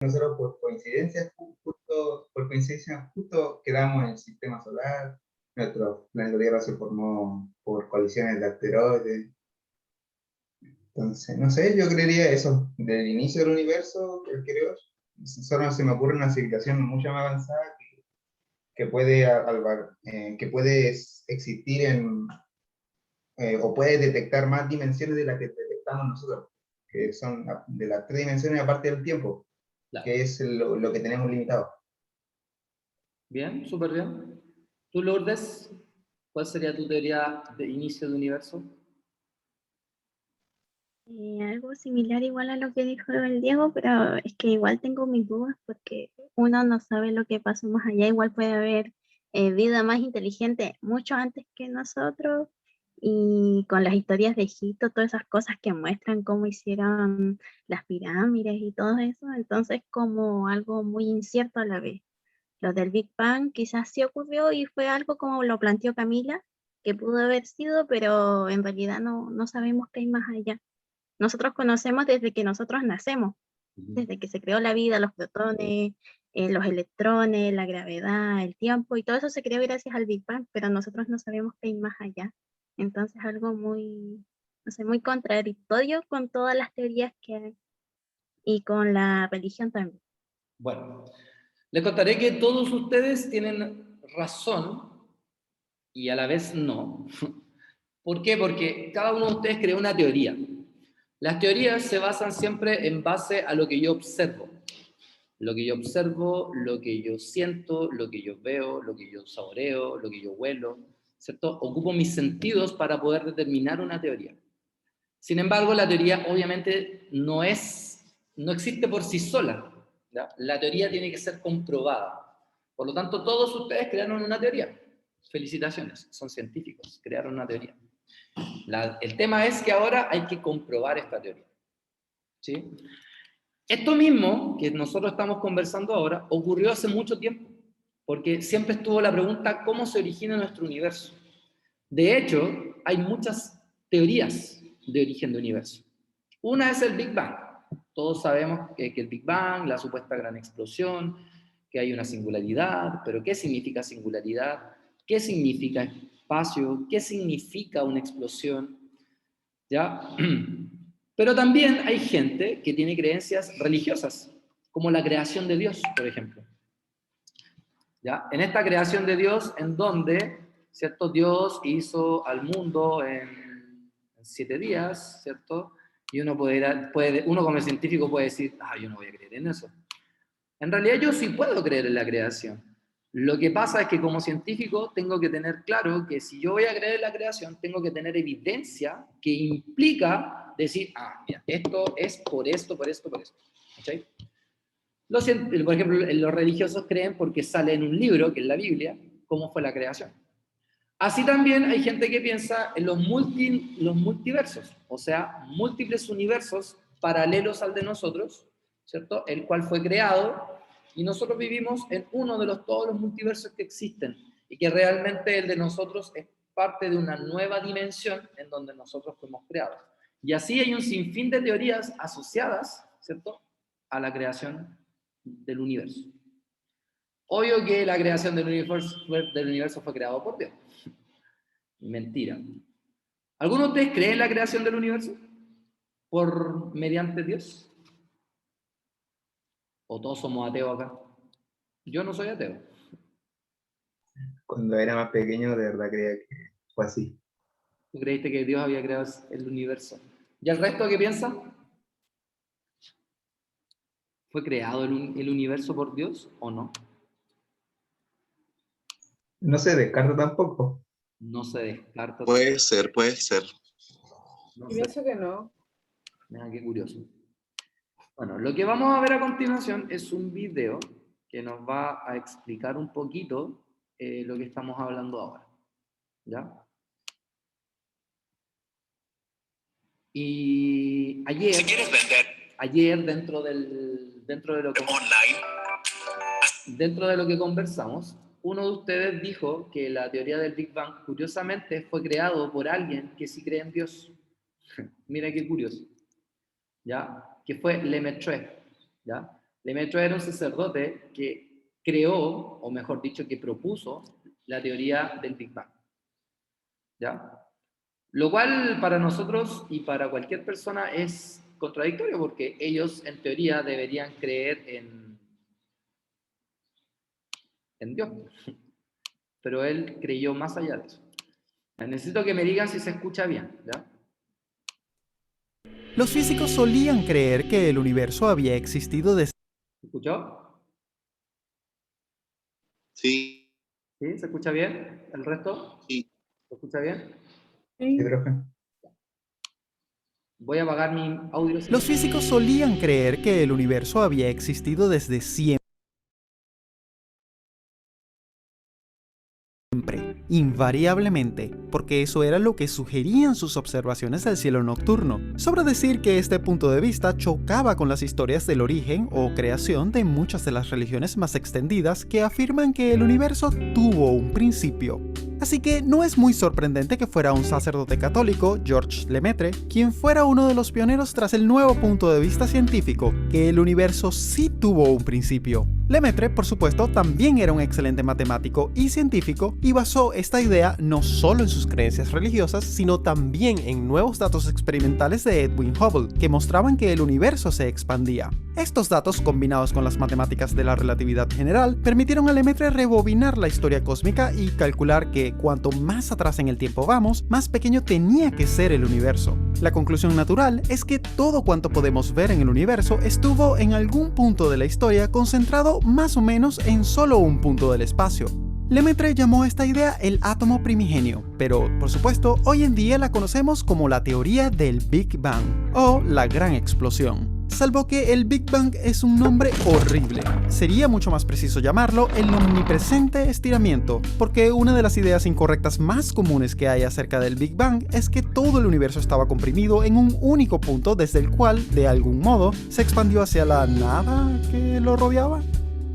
nosotros por coincidencia justo quedamos en el sistema solar, nuestro planeta Tierra se formó por colisiones de asteroides. Entonces, no sé, yo creería eso, del inicio del universo, creo, solo se me ocurre una civilización mucho más avanzada que puede, que puede existir o puede detectar más dimensiones de las que detectamos nosotros, que son de las 3 dimensiones aparte del tiempo, Claro. que es lo que tenemos limitado. Bien, súper bien. ¿Tú, Lourdes, cuál sería tu teoría de inicio del universo? Algo similar igual a lo que dijo el Diego, pero es que igual tengo mis dudas porque uno no sabe lo que pasó más allá, igual puede haber vida más inteligente mucho antes que nosotros y con las historias de Egipto, todas esas cosas que muestran cómo hicieron las pirámides y todo eso, entonces como algo muy incierto a la vez. Lo del Big Bang quizás sí ocurrió y fue algo como lo planteó Camila, que pudo haber sido, pero en realidad no sabemos qué hay más allá. Nosotros conocemos desde que nosotros nacemos, desde que se creó la vida, los protones, los electrones, la gravedad, el tiempo, y todo eso se creó gracias al Big Bang, pero nosotros no sabemos qué hay más allá. Entonces algo muy, no sé, muy contradictorio con todas las teorías que hay y con la religión también. Bueno, les contaré que todos ustedes tienen razón y a la vez no. ¿Por qué? Porque cada uno de ustedes creó una teoría. Las teorías se basan siempre en base a lo que yo observo. Lo que yo observo, lo que yo siento, lo que yo veo, lo que yo saboreo, lo que yo huelo, ¿cierto? Ocupo mis sentidos para poder determinar una teoría. Sin embargo, la teoría obviamente no existe por sí sola, ¿ya? La teoría tiene que ser comprobada. Por lo tanto, todos ustedes crearon una teoría. Felicitaciones, son científicos, crearon una teoría. El tema es que ahora hay que comprobar esta teoría, ¿sí? Esto mismo que nosotros estamos conversando ahora ocurrió hace mucho tiempo, porque siempre estuvo la pregunta ¿cómo se origina nuestro universo? De hecho, hay muchas teorías de origen de universo. Una es el Big Bang. Todos sabemos que el Big Bang, la supuesta gran explosión, que hay una singularidad, pero ¿qué significa singularidad? ¿Qué significa espacio? ¿Qué significa una explosión? ¿Ya? Pero también hay gente que tiene creencias religiosas, como la creación de Dios, por ejemplo. ¿Ya? En esta creación de Dios, en donde, ¿cierto? Dios hizo al mundo en 7 días, ¿cierto? Y uno uno como científico puede decir, yo no voy a creer en eso. En realidad yo sí puedo creer en la creación. Lo que pasa es que como científico tengo que tener claro que si yo voy a creer en la creación, tengo que tener evidencia que implica decir, mira, esto es por esto, por esto, por esto. ¿Okay? Por ejemplo, los religiosos creen porque sale en un libro, que es la Biblia, cómo fue la creación. Así también hay gente que piensa en los multiversos, o sea, múltiples universos paralelos al de nosotros, ¿cierto? El cual fue creado y nosotros vivimos en uno de todos los multiversos que existen y que realmente el de nosotros es parte de una nueva dimensión en donde nosotros fuimos creados. Y así hay un sinfín de teorías asociadas, ¿cierto?, a la creación del universo. Obvio que la creación del universo fue creado por Dios. Mentira. ¿Alguno de ustedes cree en la creación del universo mediante Dios? ¿O todos somos ateos acá? Yo no soy ateo. Cuando era más pequeño, de verdad creía que fue así. ¿Tú creíste que Dios había creado el universo? ¿Y el resto qué piensa? ¿Fue creado el universo por Dios o no? No se descarta tampoco. No se descarta. Puede ser, puede ser. No Yo sé. pienso que no. Mira, qué curioso. Bueno, lo que vamos a ver a continuación es un video que nos va a explicar un poquito lo que estamos hablando ahora. ¿Ya? Y ayer, Si quieres vender dentro de lo que online, dentro de lo que conversamos, uno de ustedes dijo que la teoría del Big Bang, curiosamente, fue creado por alguien que sí cree en Dios. Mira qué curioso. ¿Ya? Que fue Lemaitre. ¿Ya? Lemaitre era un sacerdote que creó, o mejor dicho, que propuso la teoría del Big Bang. ¿Ya? Lo cual para nosotros y para cualquier persona es contradictorio, porque ellos en teoría deberían creer en Dios. Pero él creyó más allá de eso. Necesito que me digan si se escucha bien, ¿ya? Los físicos solían creer que el universo había existido desde... ¿Se escuchó? Sí, ¿Sí? ¿Se escucha bien? ¿El resto? sí. ¿Se escucha bien? Sí, profe. Voy a apagar mi audio. Los físicos solían creer que el universo había existido desde siempre, invariablemente, porque eso era lo que sugerían sus observaciones del cielo nocturno. Sobra decir que este punto de vista chocaba con las historias del origen o creación de muchas de las religiones más extendidas que afirman que el universo tuvo un principio. Así que no es muy sorprendente que fuera un sacerdote católico, Georges Lemaitre, quien fuera uno de los pioneros tras el nuevo punto de vista científico, que el universo sí tuvo un principio. Lemaitre, por supuesto, también era un excelente matemático y científico y basó esta idea no solo en sus creencias religiosas, sino también en nuevos datos experimentales de Edwin Hubble, que mostraban que el universo se expandía. Estos datos, combinados con las matemáticas de la relatividad general, permitieron a Lemaitre rebobinar la historia cósmica y calcular que cuanto más atrás en el tiempo vamos, más pequeño tenía que ser el universo. La conclusión natural es que todo cuanto podemos ver en el universo estuvo en algún punto de la historia concentrado más o menos en solo un punto del espacio. Lemaitre llamó a esta idea el átomo primigenio, pero por supuesto hoy en día la conocemos como la teoría del Big Bang o la gran explosión. Salvo que el Big Bang es un nombre horrible. Sería mucho más preciso llamarlo el omnipresente estiramiento, porque una de las ideas incorrectas más comunes que hay acerca del Big Bang es que todo el universo estaba comprimido en un único punto desde el cual, de algún modo, se expandió hacia la nada que lo rodeaba.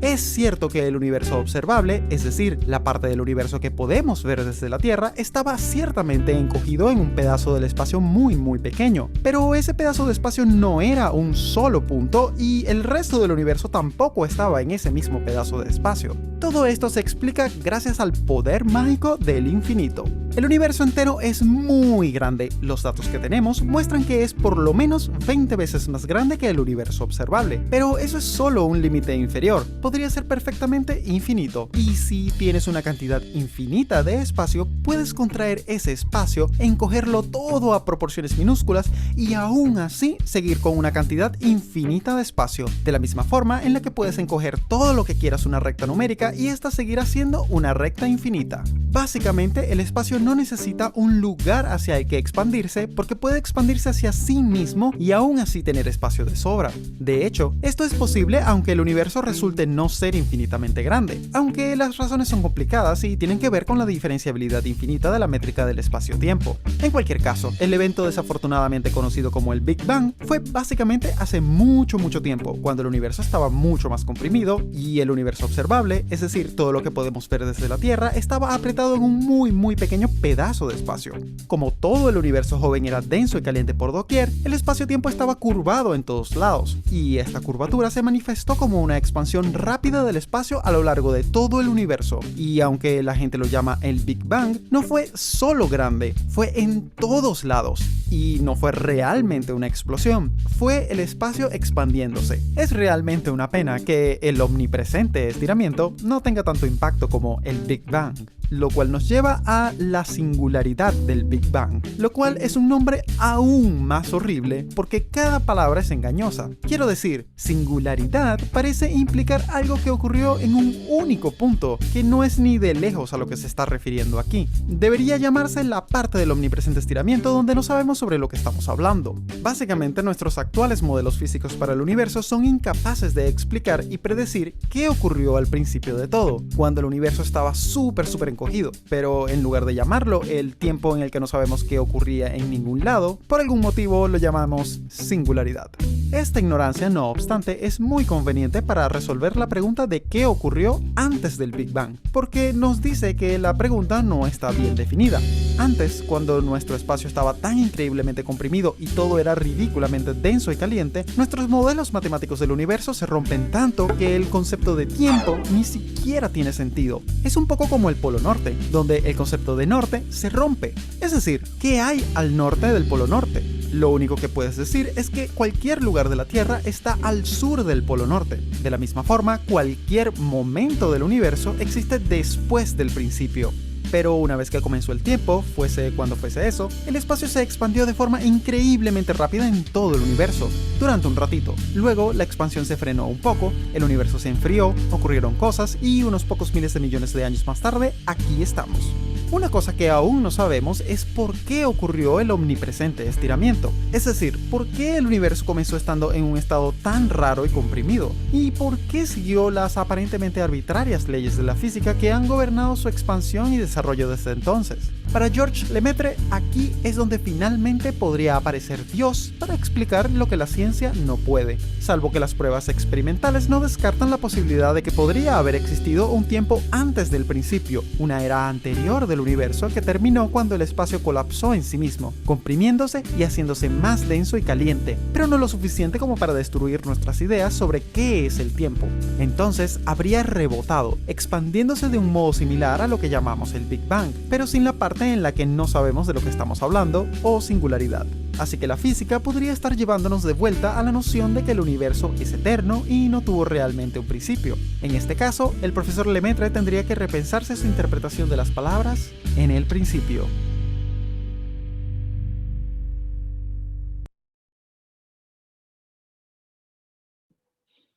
Es cierto que el universo observable, es decir, la parte del universo que podemos ver desde la Tierra, estaba ciertamente encogido en un pedazo del espacio muy pequeño, pero ese pedazo de espacio no era un solo punto y el resto del universo tampoco estaba en ese mismo pedazo de espacio. Todo esto se explica gracias al poder mágico del infinito. El universo entero es muy grande. Los datos que tenemos muestran que es por lo menos 20 veces más grande que el universo observable, pero eso es solo un límite inferior. Podría ser perfectamente infinito. Y si tienes una cantidad infinita de espacio, puedes contraer ese espacio, encogerlo todo a proporciones minúsculas y aún así seguir con una cantidad infinita de espacio, de la misma forma en la que puedes encoger todo lo que quieras una recta numérica y esta seguirá siendo una recta infinita. Básicamente, el espacio no necesita un lugar hacia el que expandirse porque puede expandirse hacia sí mismo y aún así tener espacio de sobra. De hecho, esto es posible aunque el universo resulte no ser infinitamente grande, aunque las razones son complicadas y tienen que ver con la diferenciabilidad infinita de la métrica del espacio-tiempo. En cualquier caso, el evento desafortunadamente conocido como el Big Bang fue básicamente hace mucho tiempo, cuando el universo estaba mucho más comprimido y el universo observable, es decir, todo lo que podemos ver desde la Tierra, estaba apretado en un muy pequeño pedazo de espacio. Como todo el universo joven era denso y caliente por doquier, el espacio-tiempo estaba curvado en todos lados, y esta curvatura se manifestó como una expansión rápida del espacio a lo largo de todo el universo. Y aunque la gente lo llama el Big Bang, no fue solo grande, fue en todos lados. Y no fue realmente una explosión, fue el espacio expandiéndose. Es realmente una pena que el omnipresente estiramiento no tenga tanto impacto como el Big Bang. Lo cual nos lleva a la singularidad del Big Bang, lo cual es un nombre aún más horrible porque cada palabra es engañosa. Quiero decir, singularidad parece implicar algo que ocurrió en un único punto, que no es ni de lejos a lo que se está refiriendo aquí. Debería llamarse la parte del omnipresente estiramiento donde no sabemos sobre lo que estamos hablando. Básicamente, nuestros actuales modelos físicos para el universo son incapaces de explicar y predecir qué ocurrió al principio de todo, cuando el universo estaba súper encogido, pero en lugar de llamarlo el tiempo en el que no sabemos qué ocurría en ningún lado, por algún motivo lo llamamos singularidad. Esta ignorancia, no obstante, es muy conveniente para resolver la pregunta de qué ocurrió antes del Big Bang, porque nos dice que la pregunta no está bien definida. Antes, cuando nuestro espacio estaba tan increíblemente comprimido y todo era ridículamente denso y caliente, nuestros modelos matemáticos del universo se rompen tanto que el concepto de tiempo ni siquiera tiene sentido. Es un poco como el Polo Norte, donde el concepto de norte se rompe. Es decir, ¿qué hay al norte del Polo Norte? Lo único que puedes decir es que cualquier lugar de la Tierra está al sur del Polo Norte. De la misma forma, cualquier momento del universo existe después del principio. Pero una vez que comenzó el tiempo, fuese cuando fuese eso, el espacio se expandió de forma increíblemente rápida en todo el universo, durante un ratito. Luego, la expansión se frenó un poco, el universo se enfrió, ocurrieron cosas y unos pocos miles de millones de años más tarde, aquí estamos. Una cosa que aún no sabemos es por qué ocurrió el omnipresente estiramiento. Es decir, por qué el universo comenzó estando en un estado tan raro y comprimido, y por qué siguió las aparentemente arbitrarias leyes de la física que han gobernado su expansión y desarrollo desde entonces. Para Georges Lemaitre, aquí es donde finalmente podría aparecer Dios para explicar lo que la ciencia no puede, salvo que las pruebas experimentales no descartan la posibilidad de que podría haber existido un tiempo antes del principio, una era anterior del universo que terminó cuando el espacio colapsó en sí mismo, comprimiéndose y haciéndose más denso y caliente, pero no lo suficiente como para destruir nuestras ideas sobre qué es el tiempo. Entonces habría rebotado, expandiéndose de un modo similar a lo que llamamos el Big Bang, pero sin la parte en la que no sabemos de lo que estamos hablando, o singularidad. Así que la física podría estar llevándonos de vuelta a la noción de que el universo es eterno y no tuvo realmente un principio. En este caso, el profesor Lemaitre tendría que repensarse su interpretación de las palabras "en el principio".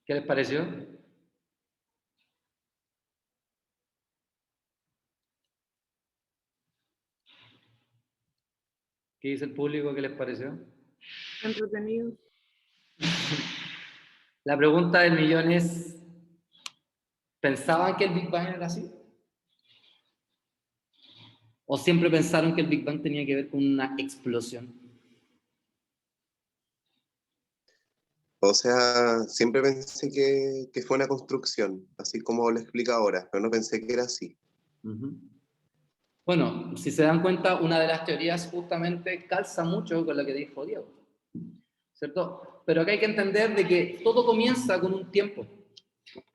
¿Qué les pareció? ¿Qué dice el público? ¿Qué les pareció? Entretenido. La pregunta del millón es, ¿pensaban que el Big Bang era así? ¿O siempre pensaron que el Big Bang tenía que ver con una explosión? O sea, siempre pensé que fue una construcción, así como lo explica ahora, pero no pensé que era así. Uh-huh. Bueno, si se dan cuenta, una de las teorías justamente calza mucho con lo que dijo Diego, ¿cierto? Pero acá hay que entender de que todo comienza con un tiempo,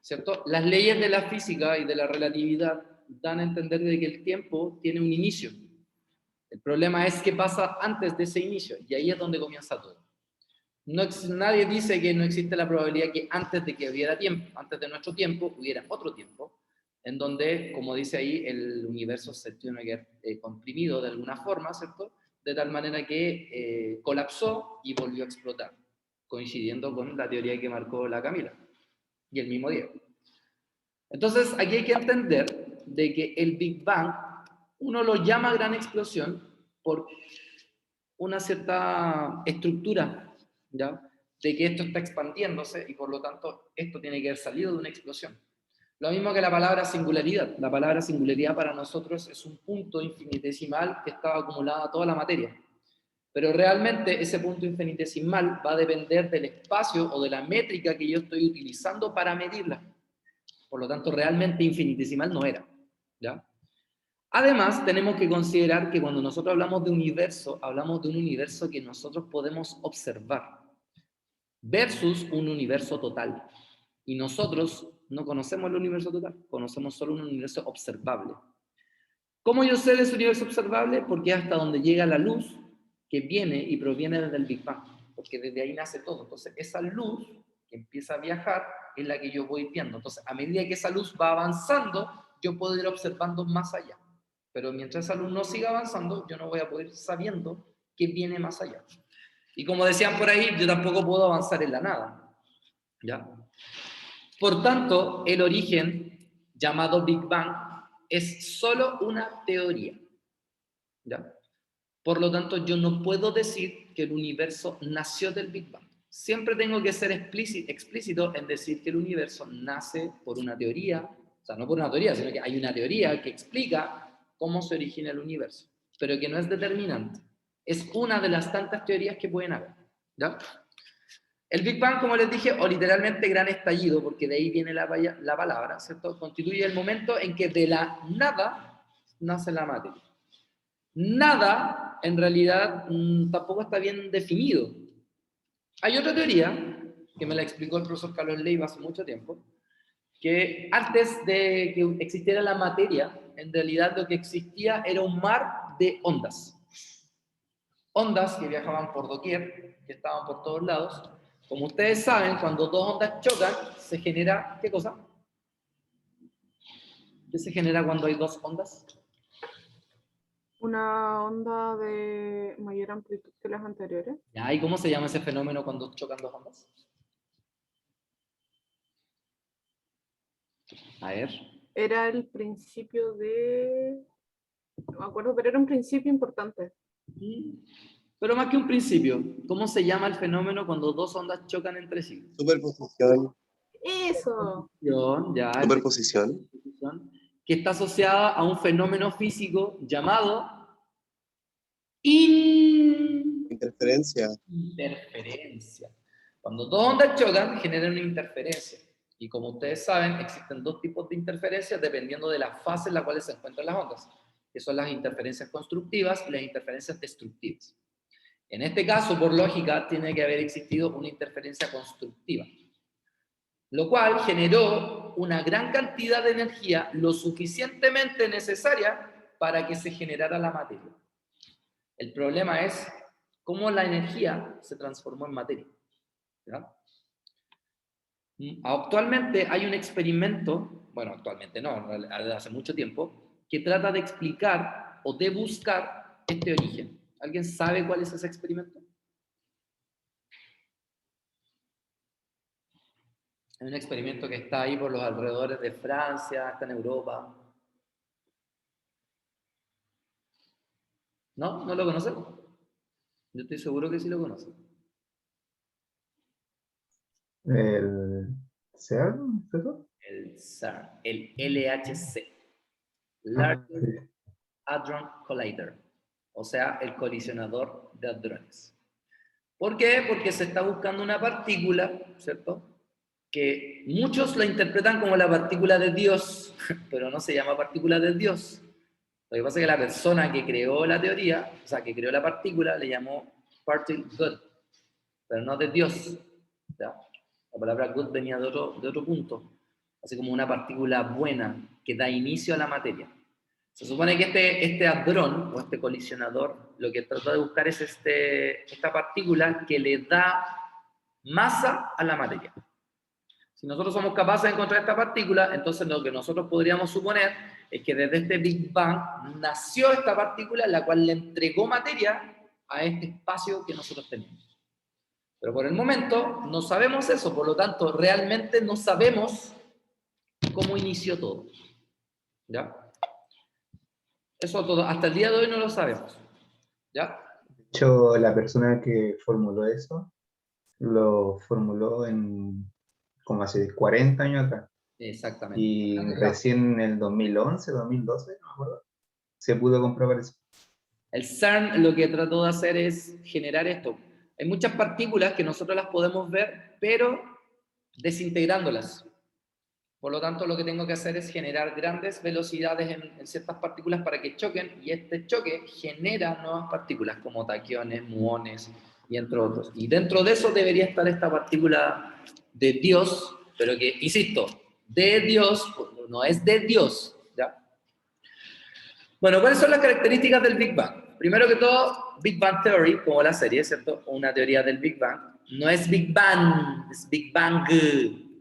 ¿cierto? Las leyes de la física y de la relatividad dan a entender de que el tiempo tiene un inicio. El problema es qué pasa antes de ese inicio, y ahí es donde comienza todo. Nadie dice que no existe la probabilidad que antes de que hubiera tiempo, antes de nuestro tiempo, hubiera otro tiempo, en donde, como dice ahí, el universo se tiene que haber comprimido de alguna forma, ¿cierto? De tal manera que colapsó y volvió a explotar, coincidiendo con la teoría que marcó la Camila y el mismo Diego. Entonces, aquí hay que entender de que el Big Bang, uno lo llama gran explosión por una cierta estructura, ¿ya? De que esto está expandiéndose y por lo tanto esto tiene que haber salido de una explosión. Lo mismo que la palabra singularidad. La palabra singularidad para nosotros es un punto infinitesimal que estaba acumulada a toda la materia. Pero realmente ese punto infinitesimal va a depender del espacio o de la métrica que yo estoy utilizando para medirla. Por lo tanto, realmente infinitesimal no era, ¿ya? Además, tenemos que considerar que cuando nosotros hablamos de universo, hablamos de un universo que nosotros podemos observar versus un universo total. Y nosotros no conocemos el universo total, conocemos solo un universo observable. ¿Cómo yo sé de ese universo observable? Porque hasta donde llega la luz que viene y proviene desde el Big Bang, porque desde ahí nace todo. Entonces, esa luz que empieza a viajar es la que yo voy viendo. Entonces, a medida que esa luz va avanzando, yo puedo ir observando más allá. Pero mientras esa luz no siga avanzando, yo no voy a poder ir sabiendo qué viene más allá. Y como decían por ahí, yo tampoco puedo avanzar en la nada, ¿ya? Por tanto, el origen, llamado Big Bang, es solo una teoría, ¿ya? Por lo tanto, yo no puedo decir que el universo nació del Big Bang. Siempre tengo que ser explícito en decir que el universo nace por una teoría, o sea, no por una teoría, sino que hay una teoría que explica cómo se origina el universo, pero que no es determinante. Es una de las tantas teorías que pueden haber, ¿ya? El Big Bang, como les dije, o literalmente gran estallido, porque de ahí viene la palabra, ¿cierto? Constituye el momento en que de la nada nace la materia. nada en realidad tampoco está bien definido. Hay otra teoría, que me la explicó el profesor Carlos Leiva hace mucho tiempo, que antes de que existiera la materia, en realidad lo que existía era un mar de ondas. Ondas que viajaban por doquier, que estaban por todos lados. Como ustedes saben, cuando dos ondas chocan, se genera, ¿qué cosa? ¿Qué se genera cuando hay dos ondas? Una onda de mayor amplitud que las anteriores. ¿Y cómo se llama ese fenómeno cuando chocan dos ondas? A ver. Era el principio de... No me acuerdo, pero era un principio importante. Pero más que un principio, ¿cómo se llama el fenómeno cuando dos ondas chocan entre sí? Superposición. ¡Eso! Ya, Superposición. que está asociada a un fenómeno físico llamado Interferencia. interferencia. Cuando dos ondas chocan, generan una interferencia. Y como ustedes saben, existen dos tipos de interferencias dependiendo de la fase en la cual se encuentran las ondas, que son las interferencias constructivas y las interferencias destructivas. En este caso, por lógica, tiene que haber existido una interferencia constructiva, lo cual generó una gran cantidad de energía, lo suficientemente necesaria para que se generara la materia. El problema es cómo la energía se transformó en materia. ¿Ya? Actualmente hay un experimento, bueno, actualmente no, hace mucho tiempo, que trata de explicar o de buscar este origen. ¿Alguien sabe cuál es ese experimento? Es un experimento que está ahí por los alrededores de Francia, está en Europa. ¿No? ¿No lo conocen? Yo estoy seguro que sí lo conocen. ¿El CERN? El CERN, el LHC. Ah, Large Hadron Collider. O sea, el colisionador de hadrones. ¿Por qué? Porque se está buscando una partícula, ¿cierto? Que muchos la interpretan como la partícula de Dios, pero no se llama partícula de Dios. Lo que pasa es que la persona que creó la teoría, o sea, que creó la partícula, le llamó particle good, pero no de Dios. ¿Ya? La palabra good venía de otro punto, así como una partícula buena que da inicio a la materia. Se supone que este hadrón, o este colisionador, lo que trata de buscar es esta partícula que le da masa a la materia. Si nosotros somos capaces de encontrar esta partícula, entonces lo que nosotros podríamos suponer es que desde este Big Bang nació esta partícula, la cual le entregó materia a este espacio que nosotros tenemos. Pero por el momento no sabemos eso, por lo tanto realmente no sabemos cómo inició todo. ¿Ya? Eso todo, hasta el día de hoy no lo sabemos. ¿Ya? de hecho, la persona que formuló eso, lo formuló como hace 40 años atrás. Exactamente. Y recién en el 2011, 2012, no me acuerdo, se pudo comprobar eso. El CERN lo que trató de hacer es generar esto. Hay muchas partículas que nosotros las podemos ver, pero desintegrándolas. Por lo tanto, lo que tengo que hacer es generar grandes velocidades en ciertas partículas para que choquen, y este choque genera nuevas partículas como taquiones, muones y entre otros. Y dentro de eso debería estar esta partícula de Dios, pero que, insisto, de Dios, no es de Dios, ¿ya? Bueno, ¿cuáles son las características del Big Bang? Primero que todo, Big Bang Theory, como la serie, ¿cierto? Una teoría del Big Bang. No es Big Bang, es Big Bang,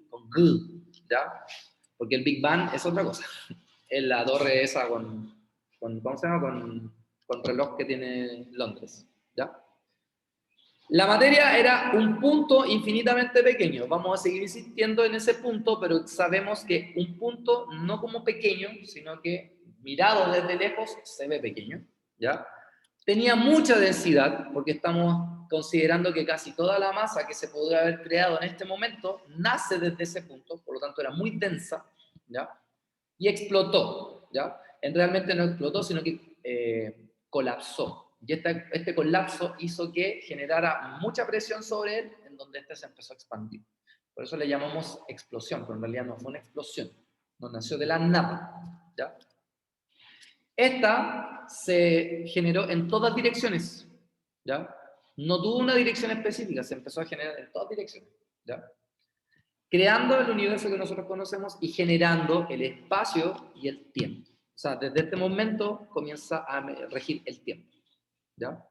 con G, ¿ya? Porque el Big Bang es otra cosa. Es la torre esa con ¿cómo se llama? Con reloj que tiene Londres, ¿ya? La materia era un punto infinitamente pequeño. Vamos a seguir insistiendo en ese punto, pero sabemos que un punto no como pequeño, sino que mirado desde lejos se ve pequeño, ¿ya? Tenía mucha densidad, porque estamos considerando que casi toda la masa que se podría haber creado en este momento nace desde ese punto, por lo tanto era muy densa, ¿ya? Y explotó, ¿ya? Realmente no explotó, sino que colapsó. Y este colapso hizo que generara mucha presión sobre él, en donde este se empezó a expandir. Por eso le llamamos explosión, pero en realidad no fue una explosión, no nació de la nada, ¿ya? Esta se generó en todas direcciones, ¿ya? No tuvo una dirección específica, se empezó a generar en todas direcciones, ¿ya? Creando el universo que nosotros conocemos y generando el espacio y el tiempo. O sea, desde este momento comienza a regir el tiempo, ¿ya?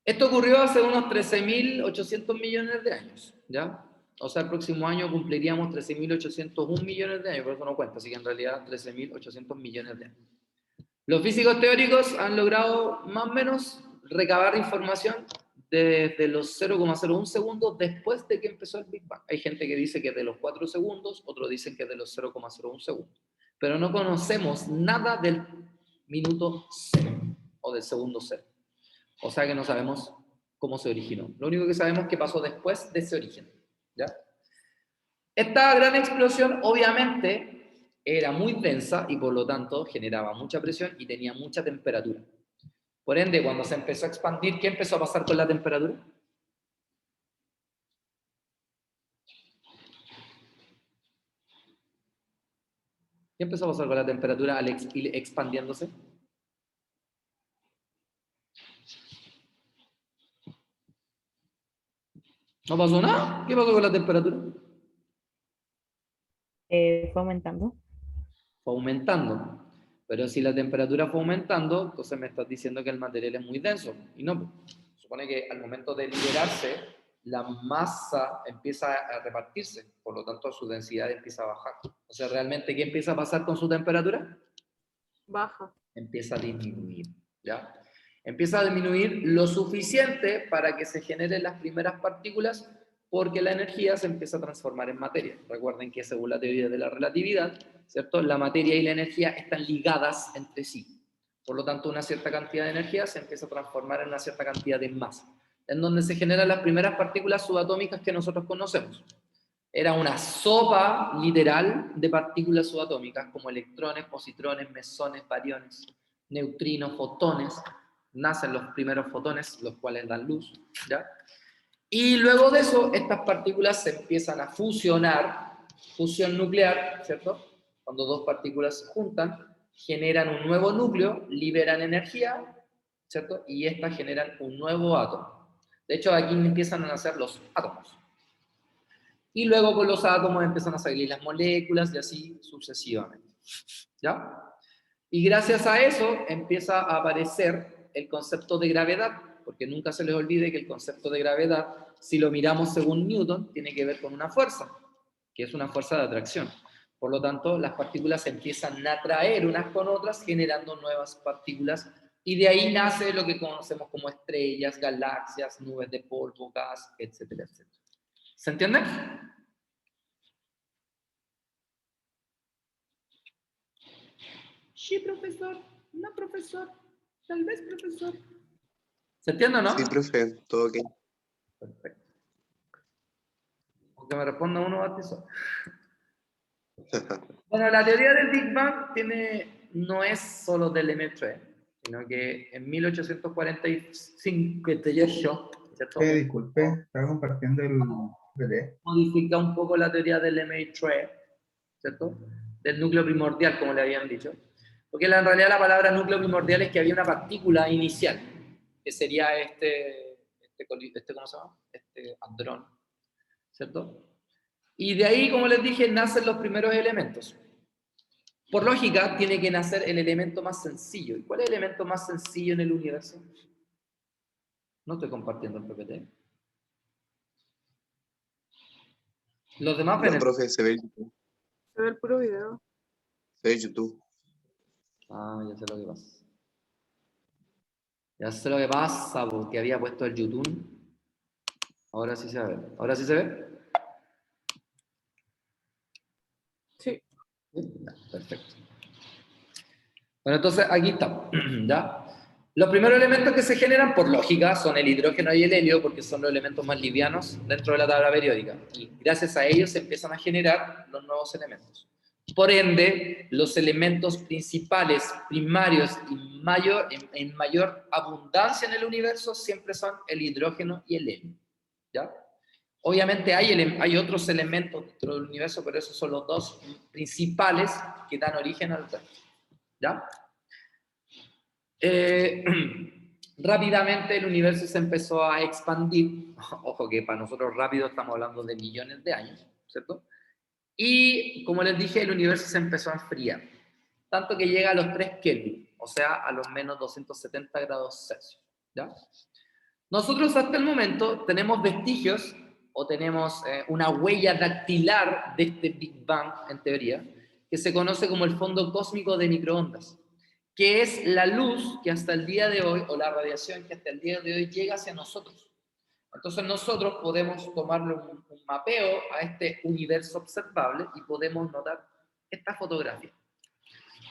Esto ocurrió hace unos 13.800 millones de años, ¿ya? O sea, el próximo año cumpliríamos 13.801 millones de años, por eso no cuenta, así que en realidad 13.800 millones de años. Los físicos teóricos han logrado más o menos recabar información desde los 0,01 segundos después de que empezó el Big Bang. Hay gente que dice que es de los 4 segundos, otros dicen que es de los 0,01 segundos. Pero no conocemos nada del minuto 0 o del segundo 0. O sea que no sabemos cómo se originó. Lo único que sabemos es que pasó después de ese origen, ¿ya? Esta gran explosión, obviamente, era muy densa y por lo tanto generaba mucha presión y tenía mucha temperatura. Por ende, cuando se empezó a expandir, ¿qué empezó a pasar con la temperatura? ¿Qué empezó a pasar con la temperatura al ir expandiéndose? ¿No pasó nada? ¿Qué pasó con la temperatura? Fue aumentando. Fue aumentando. Pero si la temperatura fue aumentando, entonces me estás diciendo que el material es muy denso. Y no, supone que al momento de liberarse, la masa empieza a repartirse, por lo tanto su densidad empieza a bajar. O sea, realmente, ¿qué empieza a pasar con su temperatura? Baja. Empieza a disminuir, ¿ya? Empieza a disminuir lo suficiente para que se generen las primeras partículas, porque la energía se empieza a transformar en materia. Recuerden que según la teoría de la relatividad, ¿cierto? La materia y la energía están ligadas entre sí. Por lo tanto, una cierta cantidad de energía se empieza a transformar en una cierta cantidad de masa, en donde se generan las primeras partículas subatómicas que nosotros conocemos. Era una sopa literal de partículas subatómicas como electrones, positrones, mesones, bariones, neutrinos, fotones. Nacen los primeros fotones, los cuales dan luz, ¿ya? Y luego de eso, estas partículas se empiezan a fusionar, fusión nuclear, ¿cierto? Cuando dos partículas se juntan, generan un nuevo núcleo, liberan energía, ¿cierto? Y estas generan un nuevo átomo. De hecho, aquí empiezan a nacer los átomos. Y luego con los átomos empiezan a salir las moléculas y así sucesivamente, ¿ya? Y gracias a eso empieza a aparecer el concepto de gravedad, porque nunca se les olvide que el concepto de gravedad, si lo miramos según Newton, tiene que ver con una fuerza, que es una fuerza de atracción. Por lo tanto, las partículas se empiezan a atraer unas con otras, generando nuevas partículas, y de ahí nace lo que conocemos como estrellas, galaxias, nubes de polvo, gas, etcétera, etcétera. ¿Se entiende? Sí, profesor. No, profesor. Tal vez, profesor. ¿Se entiende o no? Sí, profe, todo ok. Perfecto. Aunque me responda uno bautizo. Bueno, la teoría del Big Bang no es solo del M3, sino que en 1845, ¿cierto? Disculpe, estaba compartiendo el PDF. Modifica un poco la teoría del M3, ¿cierto? Del núcleo primordial, como le habían dicho. Porque en realidad la palabra núcleo primordial es que había una partícula inicial, que sería ¿cómo se llama? Este hadrón, ¿cierto? Y de ahí, como les dije, nacen los primeros elementos. Por lógica, tiene que nacer el elemento más sencillo. ¿Y cuál es el elemento más sencillo en el universo? No estoy compartiendo el PPT. Los demás ven No, profe, se ve YouTube. Se ve el puro video. Se ve YouTube. Ah, ya sé lo que pasa. Ya sé lo que pasa, porque había puesto el YouTube. Ahora sí se ve. ¿Ahora sí se ve? Sí. Ya, perfecto. Bueno, entonces aquí está, ¿ya? Los primeros elementos que se generan, por lógica, son el hidrógeno y el helio, porque son los elementos más livianos dentro de la tabla periódica. Y gracias a ellos se empiezan a generar los nuevos elementos. Por ende, los elementos principales, primarios y en mayor abundancia en el universo siempre son el hidrógeno y el helio, ¿ya? Obviamente hay otros elementos dentro del universo, pero esos son los dos principales que dan origen al resto, ¿ya? Rápidamente el universo se empezó a expandir. Ojo que para nosotros rápido estamos hablando de millones de años, ¿cierto? Y como les dije, el universo se empezó a enfriar, tanto que llega a los 3 Kelvin, o sea, a los menos 270 grados Celsius, ¿ya? Nosotros hasta el momento tenemos vestigios, o tenemos una huella dactilar de este Big Bang, en teoría, que se conoce como el fondo cósmico de microondas, que es la luz que hasta el día de hoy, o la radiación que hasta el día de hoy llega hacia nosotros. Entonces nosotros podemos tomarle un mapeo a este universo observable y podemos notar esta fotografía,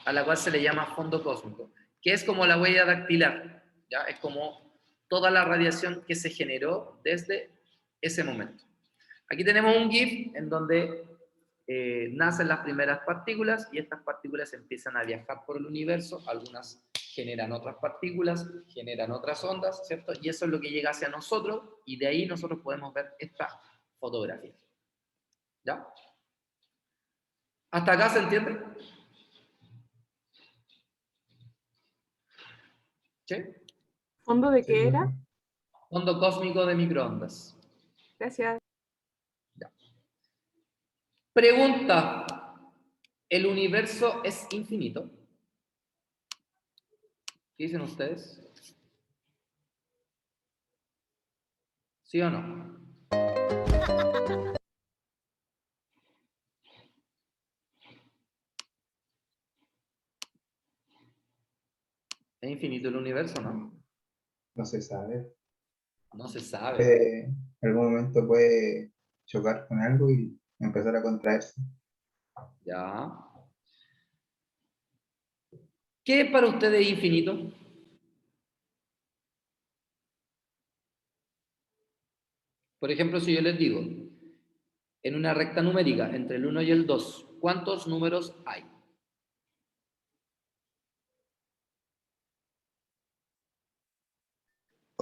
a la cual se le llama fondo cósmico, que es como la huella dactilar, ¿ya? Es como toda la radiación que se generó desde ese momento. Aquí tenemos un GIF en donde nacen las primeras partículas y estas partículas empiezan a viajar por el universo, algunas generan otras partículas, generan otras ondas, ¿cierto? Y eso es lo que llega hacia nosotros y de ahí nosotros podemos ver esta fotografía. ¿Ya? ¿Hasta acá se entiende? ¿Sí? ¿Fondo de qué era? Fondo cósmico de microondas. Gracias. Ya. Pregunta. ¿El universo es infinito? ¿Qué dicen ustedes? ¿Sí o no? ¿Es infinito el universo o no? No se sabe. No se sabe. En algún momento puede chocar con algo y empezar a contraerse. Ya. ¿Qué para ustedes es infinito? Por ejemplo, si yo les digo, en una recta numérica, entre el 1 y el 2, ¿cuántos números hay?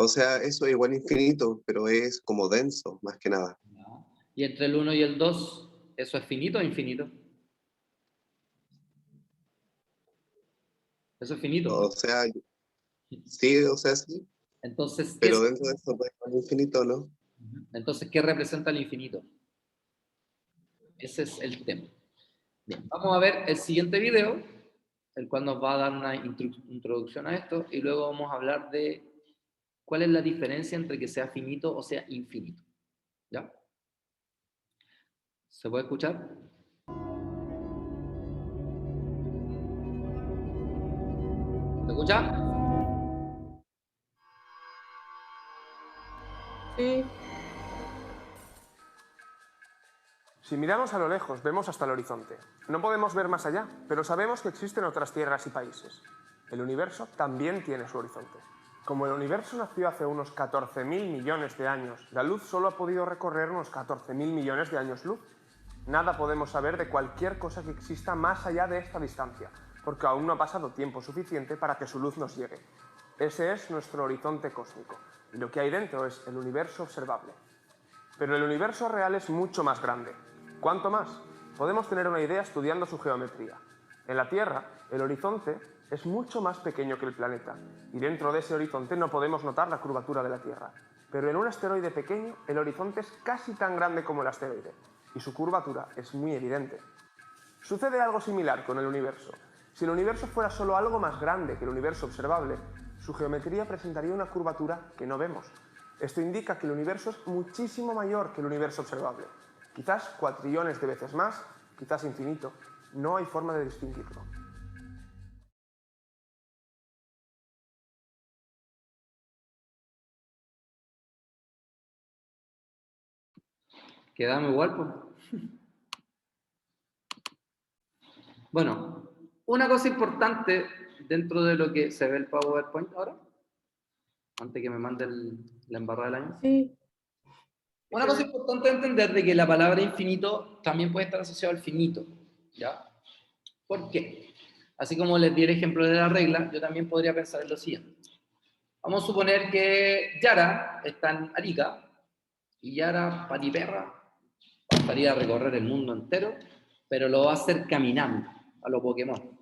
O sea, eso es igual infinito, pero es como denso, más que nada. Ya. Y entre el 1 y el 2, ¿eso es finito o infinito? Eso es finito. O sea, sí, o sea, sí, Entonces, pero dentro de eso puede ser infinito, ¿no? Entonces, ¿qué representa el infinito? Ese es el tema. Bien, vamos a ver el siguiente video, el cual nos va a dar una introducción a esto, y luego vamos a hablar de cuál es la diferencia entre que sea finito o sea infinito. ¿Ya? ¿Se puede escuchar? ¿Se escucha? Sí. Si miramos a lo lejos, vemos hasta el horizonte. No podemos ver más allá, pero sabemos que existen otras tierras y países. El universo también tiene su horizonte. Como el universo nació hace unos 14.000 millones de años, la luz solo ha podido recorrer unos 14.000 millones de años luz. Nada podemos saber de cualquier cosa que exista más allá de esta distancia, porque aún no ha pasado tiempo suficiente para que su luz nos llegue. Ese es nuestro horizonte cósmico, y lo que hay dentro es el universo observable. Pero el universo real es mucho más grande. ¿Cuánto más? Podemos tener una idea estudiando su geometría. En la Tierra, el horizonte es mucho más pequeño que el planeta, y dentro de ese horizonte no podemos notar la curvatura de la Tierra. Pero en un asteroide pequeño, el horizonte es casi tan grande como el asteroide, y su curvatura es muy evidente. Sucede algo similar con el universo. Si el universo fuera solo algo más grande que el universo observable, su geometría presentaría una curvatura que no vemos. Esto indica que el universo es muchísimo mayor que el universo observable. Quizás cuatrillones de veces más, quizás infinito. No hay forma de distinguirlo. Quedamos igual, pues. Bueno, una cosa importante dentro de lo que se ve el PowerPoint ahora, antes que me mande la embarrada del año. Sí. Una cosa importante entender de que la palabra infinito también puede estar asociada al finito, ¿ya? ¿Por qué? Así como les di el ejemplo de la regla, yo también podría pensar en lo siguiente. Vamos a suponer que Yara está en Arica y Yara, patiperra, va a salir a recorrer el mundo entero, pero lo va a hacer caminando, a lo Pokémon.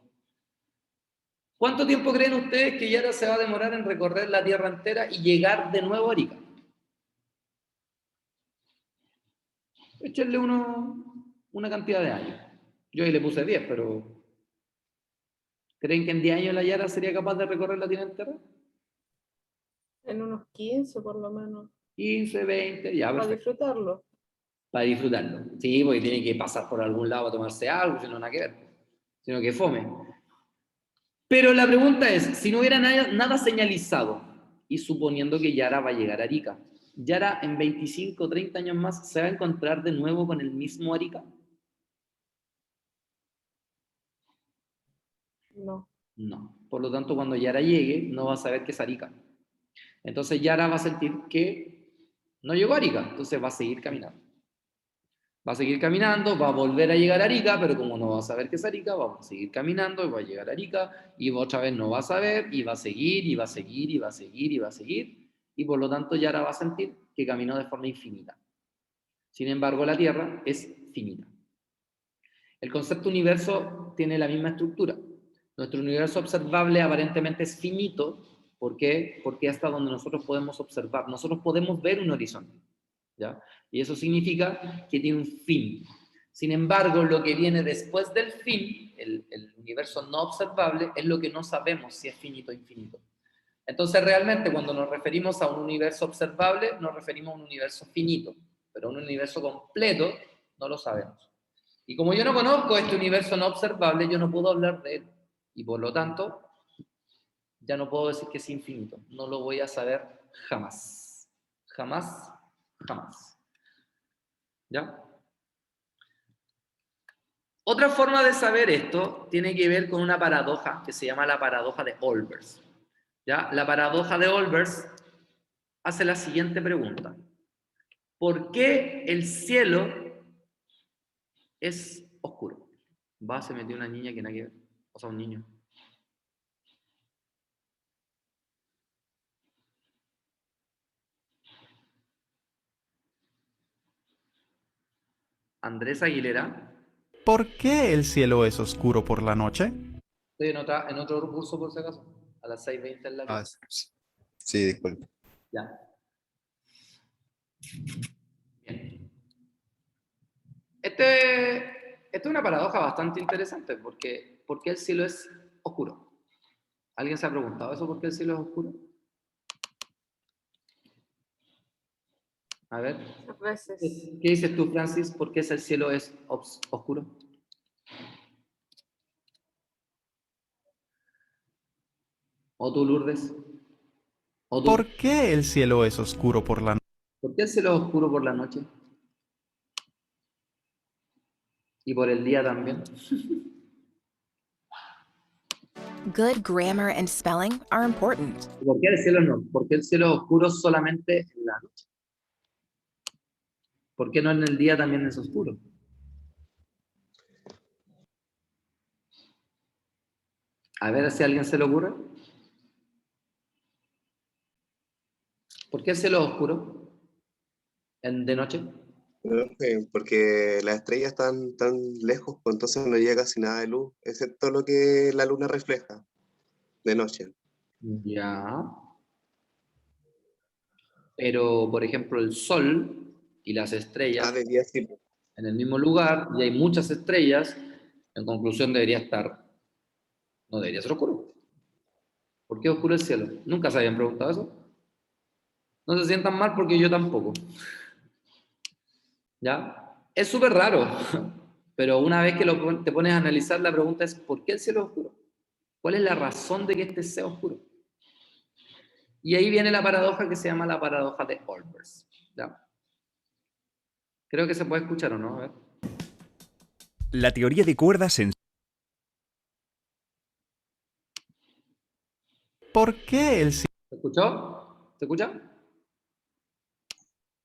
¿Cuánto tiempo creen ustedes que Yara se va a demorar en recorrer la Tierra entera y llegar de nuevo a Arica? Échenle una cantidad de años. Yo ahí le puse 10, pero ¿creen que en 10 años la Yara sería capaz de recorrer la Tierra entera? En unos 15 por lo menos. 15, 20, ya, Para perfecto. disfrutarlo. Para disfrutarlo. Sí, porque tiene que pasar por algún lado a tomarse algo, si no, nada que ver. Sino que fome. Pero la pregunta es, si no hubiera nada señalizado, y suponiendo que Yara va a llegar a Arica, ¿Yara en 25 o 30 años más se va a encontrar de nuevo con el mismo Arica? No. No. Por lo tanto, cuando Yara llegue, no va a saber que es Arica. Entonces Yara va a sentir que no llegó a Arica, entonces va a seguir caminando. Va a seguir caminando, va a volver a llegar a Arica, pero como no va a saber que es Arica, va a seguir caminando y va a llegar a Arica, y otra vez no va a saber, y va a seguir, y va a seguir, y va a seguir, y va a seguir, y por lo tanto Yara va a sentir que caminó de forma infinita. Sin embargo, la Tierra es finita. El concepto universo tiene la misma estructura. Nuestro universo observable aparentemente es finito. ¿Por qué? Porque hasta donde nosotros podemos observar. Nosotros podemos ver un horizonte, ¿ya? Y eso significa que tiene un fin. Sin embargo, lo que viene después del fin, el universo no observable, es lo que no sabemos si es finito o infinito. Entonces, realmente, cuando nos referimos a un universo observable, nos referimos a un universo finito, pero un universo completo no lo sabemos. Y como yo no conozco este universo no observable, yo no puedo hablar de él. Y por lo tanto, ya no puedo decir que es infinito. No lo voy a saber jamás. Jamás, jamás. ¿Ya? Otra forma de saber esto tiene que ver con una paradoja que se llama la paradoja de Olbers. ¿Ya? La paradoja de Olbers hace la siguiente pregunta. ¿Por qué el cielo es oscuro? Se metió una niña que nada que ver. O sea, un niño. Andrés Aguilera. ¿Por qué el cielo es oscuro por la noche? Estoy en otro curso por si acaso. A las 6:20 en la clase. Sí, disculpe. Ya. Bien. Esta es una paradoja bastante interesante porque ¿por qué el cielo es oscuro? ¿Alguien se ha preguntado eso? ¿Por qué el cielo es oscuro? A ver. A veces. ¿Qué dices tú, Francis? ¿Por qué el cielo es oscuro? ¿O tú, Lourdes? ¿O tú? ¿Por qué el cielo es oscuro por la noche? ¿Por qué el cielo es oscuro por la noche? ¿Y por el día también? Good grammar and spelling are important. ¿Por qué el cielo no? ¿Por qué el cielo es oscuro solamente en la noche? ¿Por qué no en el día también es oscuro? A ver si a alguien se le ocurre. ¿Por qué el cielo es oscuro de noche? Porque las estrellas están tan lejos, pues entonces no llega casi nada de luz, excepto lo que la luna refleja de noche. Ya. Pero, por ejemplo, el sol y las estrellas de día sí. En el mismo lugar y hay muchas estrellas, en conclusión no debería ser oscuro. ¿Por qué oscuro el cielo? ¿Nunca se habían preguntado eso? No se sientan mal porque yo tampoco. ¿Ya? Es súper raro, pero una vez que te pones a analizar, la pregunta es ¿por qué el cielo es oscuro? ¿Cuál es la razón de que este sea oscuro? Y ahí viene la paradoja que se llama la paradoja de Olbers. ¿Ya? Creo que se puede escuchar, ¿o no? A ver. La teoría de cuerdas en... ¿Por qué el cielo? ¿Se escuchó? ¿Se escucha?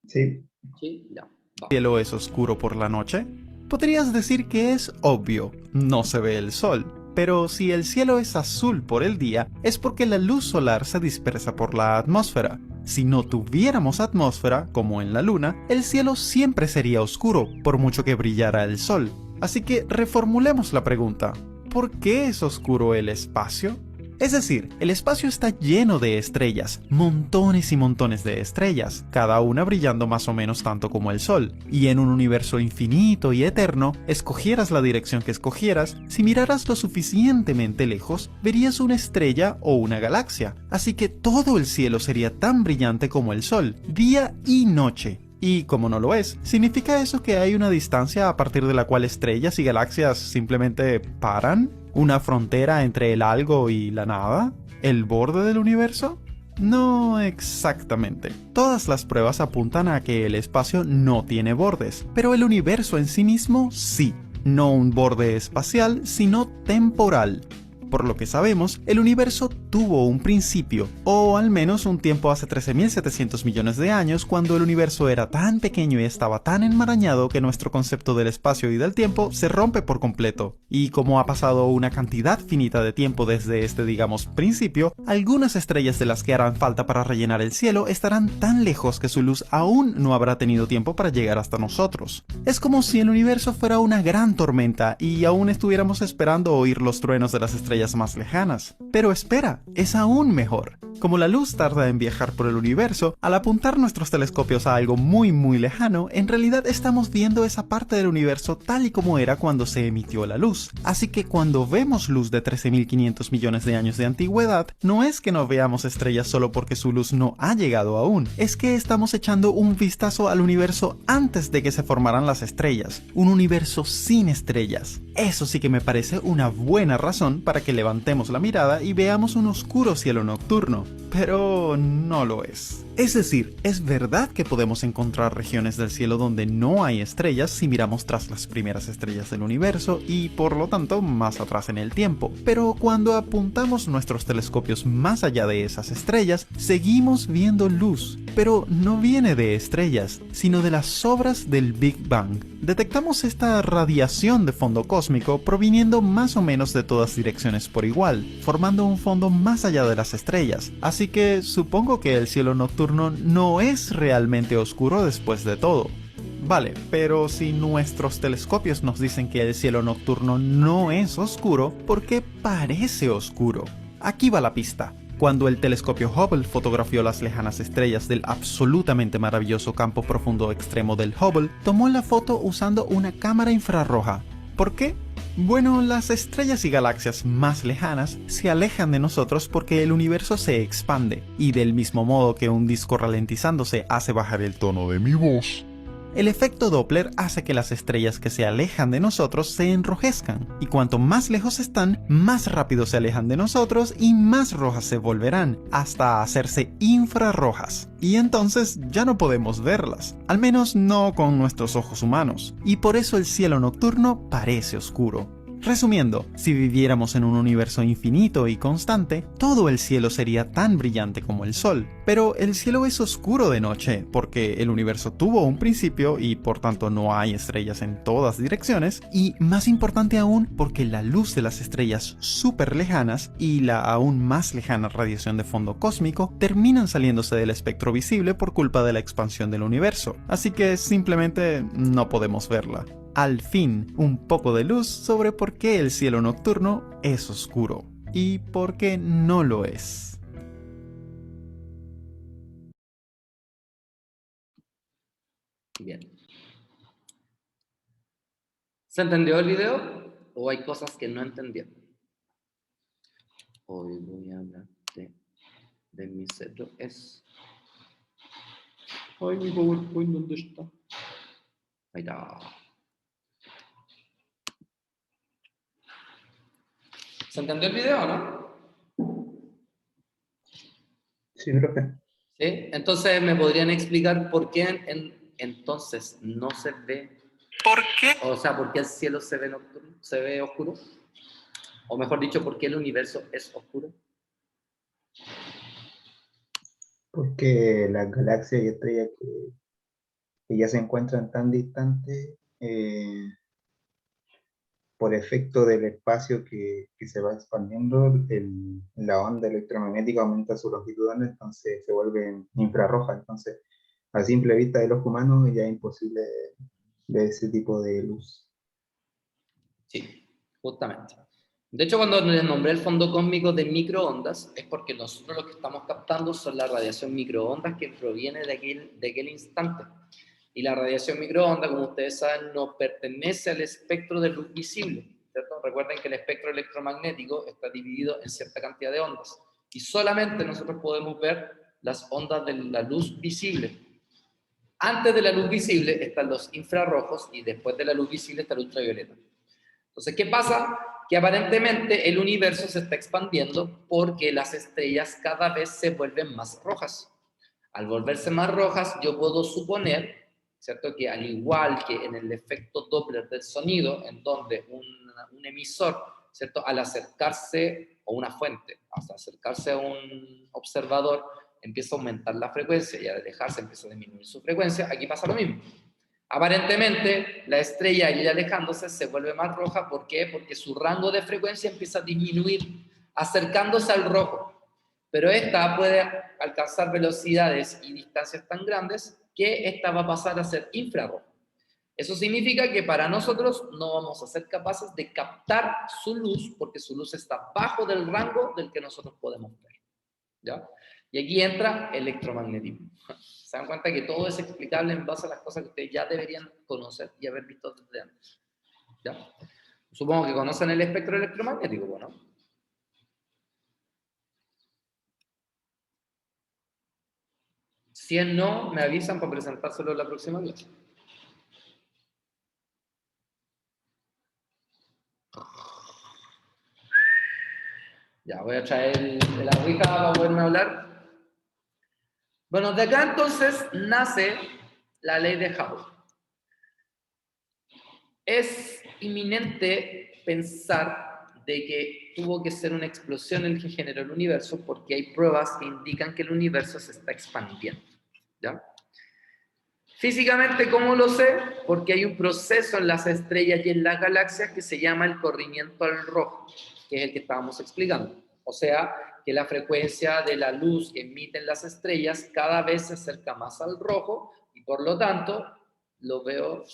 Sí. Sí, ya. Va. ¿Cielo es oscuro por la noche? Podrías decir que es obvio, no se ve el sol. Pero si el cielo es azul por el día, es porque la luz solar se dispersa por la atmósfera. Si no tuviéramos atmósfera, como en la luna, el cielo siempre sería oscuro, por mucho que brillara el sol. Así que reformulemos la pregunta. ¿Por qué es oscuro el espacio? Es decir, el espacio está lleno de estrellas, montones y montones de estrellas, cada una brillando más o menos tanto como el Sol. Y en un universo infinito y eterno, escogieras la dirección que escogieras, si miraras lo suficientemente lejos, verías una estrella o una galaxia. Así que todo el cielo sería tan brillante como el Sol, día y noche. Y como no lo es, ¿significa eso que hay una distancia a partir de la cual estrellas y galaxias simplemente paran? ¿Una frontera entre el algo y la nada? ¿El borde del universo? No exactamente. Todas las pruebas apuntan a que el espacio no tiene bordes, pero el universo en sí mismo sí. No un borde espacial, sino temporal. Por lo que sabemos, el universo tuvo un principio, o al menos un tiempo hace 13.700 millones de años, cuando el universo era tan pequeño y estaba tan enmarañado que nuestro concepto del espacio y del tiempo se rompe por completo. Y como ha pasado una cantidad finita de tiempo desde este, digamos, principio, algunas estrellas de las que harán falta para rellenar el cielo estarán tan lejos que su luz aún no habrá tenido tiempo para llegar hasta nosotros. Es como si el universo fuera una gran tormenta y aún estuviéramos esperando oír los truenos de las estrellas más lejanas. Pero espera, es aún mejor. Como la luz tarda en viajar por el universo, al apuntar nuestros telescopios a algo muy lejano, en realidad estamos viendo esa parte del universo tal y como era cuando se emitió la luz. Así que cuando vemos luz de 13.500 millones de años de antigüedad, no es que no veamos estrellas solo porque su luz no ha llegado aún, es que estamos echando un vistazo al universo antes de que se formaran las estrellas, un universo sin estrellas. Eso sí que me parece una buena razón para que levantemos la mirada y veamos un oscuro cielo nocturno, pero no lo es. Es decir, es verdad que podemos encontrar regiones del cielo donde no hay estrellas si miramos tras las primeras estrellas del universo y por lo tanto más atrás en el tiempo, pero cuando apuntamos nuestros telescopios más allá de esas estrellas, seguimos viendo luz, pero no viene de estrellas, sino de las sobras del Big Bang. Detectamos esta radiación de fondo cósmico proviniendo más o menos de todas direcciones por igual, formando un fondo más allá de las estrellas, así que supongo que el cielo nocturno no es realmente oscuro después de todo. Vale, pero si nuestros telescopios nos dicen que el cielo nocturno no es oscuro, ¿por qué parece oscuro? Aquí va la pista. Cuando el telescopio Hubble fotografió las lejanas estrellas del absolutamente maravilloso campo profundo extremo del Hubble, tomó la foto usando una cámara infrarroja. ¿Por qué? Bueno, las estrellas y galaxias más lejanas se alejan de nosotros porque el universo se expande, y del mismo modo que un disco ralentizándose hace bajar el tono de mi voz, el efecto Doppler hace que las estrellas que se alejan de nosotros se enrojezcan, y cuanto más lejos están, más rápido se alejan de nosotros y más rojas se volverán, hasta hacerse infrarrojas. Y entonces ya no podemos verlas, al menos no con nuestros ojos humanos, y por eso el cielo nocturno parece oscuro. Resumiendo, si viviéramos en un universo infinito y constante, todo el cielo sería tan brillante como el Sol. Pero el cielo es oscuro de noche, porque el universo tuvo un principio y por tanto no hay estrellas en todas direcciones, y más importante aún, porque la luz de las estrellas súper lejanas y la aún más lejana radiación de fondo cósmico terminan saliéndose del espectro visible por culpa de la expansión del universo, así que simplemente no podemos verla. Al fin, un poco de luz sobre por qué el cielo nocturno es oscuro y por qué no lo es. Bien. ¿Se entendió el video o hay cosas que no entendieron? Hoy voy a hablar de mi cetro es... Ay, mi PowerPoint, ¿dónde está? Ahí está. ¿Se entendió el video o no? Sí, profe. ¿Sí? Entonces, ¿me podrían explicar por qué entonces no se ve? ¿Por qué? O sea, ¿por qué el cielo se ve nocturno, se ve oscuro? O mejor dicho, ¿por qué el universo es oscuro? Porque las galaxias y estrellas que ya se encuentran tan distantes, por efecto del espacio que se va expandiendo, la onda electromagnética aumenta su longitud de onda, entonces se vuelve infrarroja. Entonces, a simple vista de los humanos ya es imposible ver ese tipo de luz. Sí, justamente. De hecho, cuando les nombré el fondo cósmico de microondas, es porque nosotros lo que estamos captando son la radiación microondas que proviene de aquel instante. Y la radiación microondas, como ustedes saben, no pertenece al espectro de luz visible, ¿cierto? Recuerden que el espectro electromagnético está dividido en cierta cantidad de ondas. Y solamente nosotros podemos ver las ondas de la luz visible. Antes de la luz visible están los infrarrojos y después de la luz visible está el ultravioleta. Entonces, ¿qué pasa? Que aparentemente el universo se está expandiendo porque las estrellas cada vez se vuelven más rojas. Al volverse más rojas, yo puedo suponer, ¿cierto?, que al igual que en el efecto Doppler del sonido, en donde un emisor, ¿cierto?, al acercarse, o una fuente, hasta acercarse a un observador, empieza a aumentar la frecuencia y al alejarse empieza a disminuir su frecuencia, aquí pasa lo mismo. Aparentemente, la estrella al ir alejándose se vuelve más roja. ¿Por qué? Porque su rango de frecuencia empieza a disminuir, acercándose al rojo. Pero esta puede alcanzar velocidades y distancias tan grandes que esta va a pasar a ser infrarroja. Eso significa que para nosotros no vamos a ser capaces de captar su luz porque su luz está bajo del rango del que nosotros podemos ver, ¿ya? Y aquí entra el electromagnetismo. Se dan cuenta que todo es explicable en base a las cosas que ustedes ya deberían conocer y haber visto desde antes, ¿ya? Supongo que conocen el espectro electromagnético, ¿no? Si no, me avisan para presentárselo en la próxima clase. Ya, voy a traer la ouija para poderme hablar. Bueno, de acá entonces nace la ley de Hubble. Es inminente pensar de que tuvo que ser una explosión el que generó el universo porque hay pruebas que indican que el universo se está expandiendo, ¿ya? Físicamente, ¿cómo lo sé? Porque hay un proceso en las estrellas y en las galaxias que se llama el corrimiento al rojo, que es el que estábamos explicando. O sea, que la frecuencia de la luz que emiten las estrellas cada vez se acerca más al rojo y por lo tanto lo veo,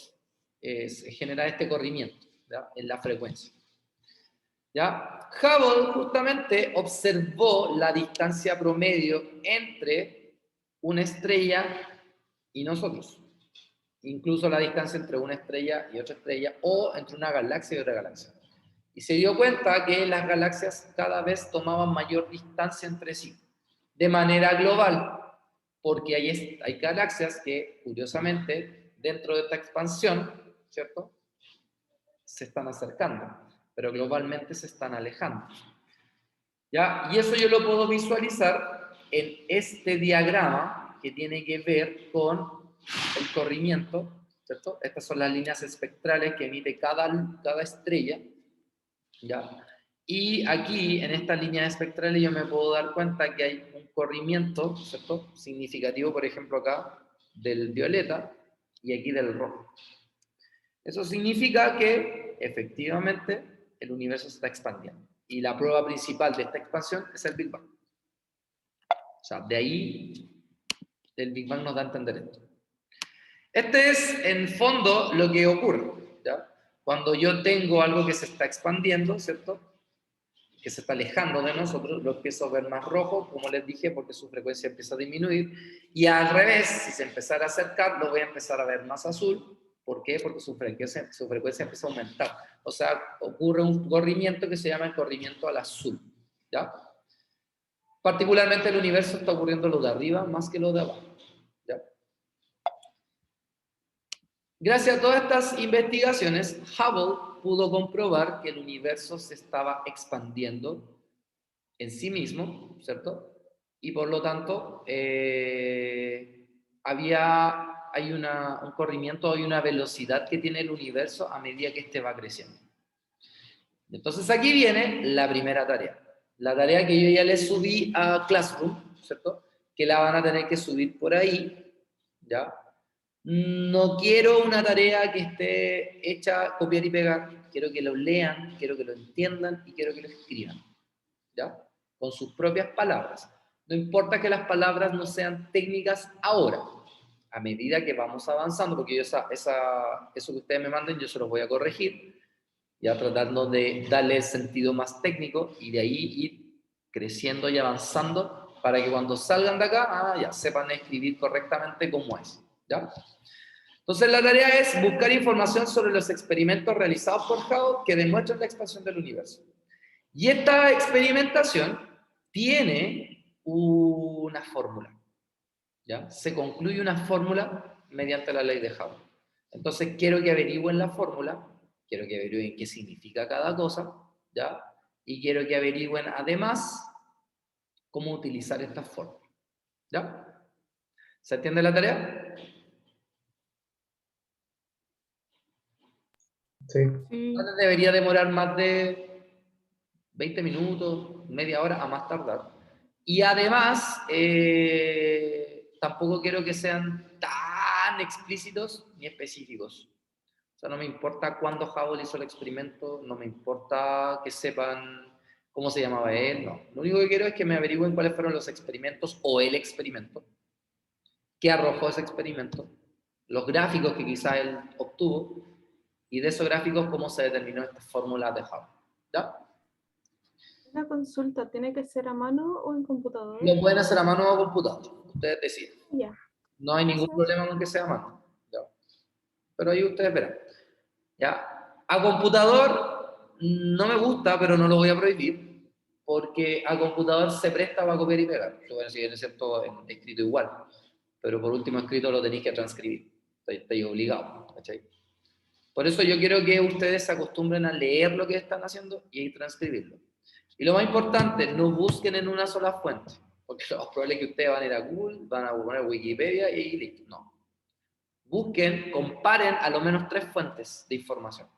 se genera este corrimiento, ¿ya?, en la frecuencia. ¿Ya? Hubble justamente observó la distancia promedio entre una estrella y nosotros. Incluso la distancia entre una estrella y otra estrella o entre una galaxia y otra galaxia. Y se dio cuenta que las galaxias cada vez tomaban mayor distancia entre sí, de manera global, porque hay galaxias que, curiosamente, dentro de esta expansión, ¿cierto?, se están acercando, pero globalmente se están alejando. ¿Ya? Y eso yo lo puedo visualizar en este diagrama que tiene que ver con el corrimiento, ¿cierto? Estas son las líneas espectrales que emite cada estrella, ¿ya? Y aquí, en estas líneas espectrales, yo me puedo dar cuenta que hay un corrimiento, ¿cierto?, significativo, por ejemplo, acá, del violeta y aquí del rojo. Eso significa que, efectivamente, el universo se está expandiendo. Y la prueba principal de esta expansión es el Big Bang. O sea, de ahí, el Big Bang nos da a entender esto. Este es, en fondo, lo que ocurre, ¿ya? Cuando yo tengo algo que se está expandiendo, ¿cierto?, que se está alejando de nosotros, lo empiezo a ver más rojo, como les dije, porque su frecuencia empieza a disminuir, y al revés, si se empezara a acercar, lo voy a empezar a ver más azul. ¿Por qué? Porque su frecuencia empieza a aumentar. O sea, ocurre un corrimiento que se llama el corrimiento al azul, ¿ya? Particularmente el universo está ocurriendo lo de arriba más que lo de abajo, ¿ya? Gracias a todas estas investigaciones, Hubble pudo comprobar que el universo se estaba expandiendo en sí mismo, ¿cierto? Y por lo tanto, hay un corrimiento, hay una velocidad que tiene el universo a medida que éste va creciendo. Entonces aquí viene la primera tarea. La tarea que yo ya les subí a Classroom, ¿cierto?, que la van a tener que subir por ahí, ¿ya? No quiero una tarea que esté hecha copiar y pegar, quiero que lo lean, quiero que lo entiendan y quiero que lo escriban, ¿ya?, con sus propias palabras. No importa que las palabras no sean técnicas ahora, a medida que vamos avanzando, porque yo eso que ustedes me manden yo se los voy a corregir, ya tratando de darle el sentido más técnico y de ahí ir creciendo y avanzando para que cuando salgan de acá, ya sepan escribir correctamente cómo es, ¿ya? Entonces la tarea es buscar información sobre los experimentos realizados por Hubble que demuestran la expansión del universo. Y esta experimentación tiene una fórmula, ¿ya? Se concluye una fórmula mediante la ley de Hubble. Entonces quiero que averigüen la fórmula, quiero que averigüen qué significa cada cosa, ¿ya? Y quiero que averigüen además cómo utilizar esta fórmula, ¿ya? ¿Se entiende la tarea? Sí. No debería demorar más de 20 minutos, media hora, a más tardar. Y además, tampoco quiero que sean tan explícitos ni específicos. O sea, no me importa cuándo Hubble hizo el experimento, no me importa que sepan cómo se llamaba él, no. Lo único que quiero es que me averigüen cuáles fueron los experimentos o el experimento, qué arrojó ese experimento, los gráficos que quizá él obtuvo, y de esos gráficos cómo se determinó esta fórmula de Hubble, ¿ya? ¿La consulta tiene que ser a mano o en computador? Lo pueden hacer a mano o a computador, ustedes deciden. Ya. No hay ningún problema con que sea a mano, ¿ya? Pero ahí ustedes verán. ¿Ya? A computador no me gusta, pero no lo voy a prohibir, porque a computador se presta para copiar y pegar. Bueno, si es cierto, escrito igual, pero por último escrito lo tenéis que transcribir. Estáis obligados, ¿cachai? Por eso yo quiero que ustedes se acostumbren a leer lo que están haciendo y a transcribirlo. Y lo más importante, no busquen en una sola fuente, porque lo más probable es que ustedes van a ir a Google, van a poner Wikipedia y listo. No. Busquen, comparen a lo menos 3 fuentes de información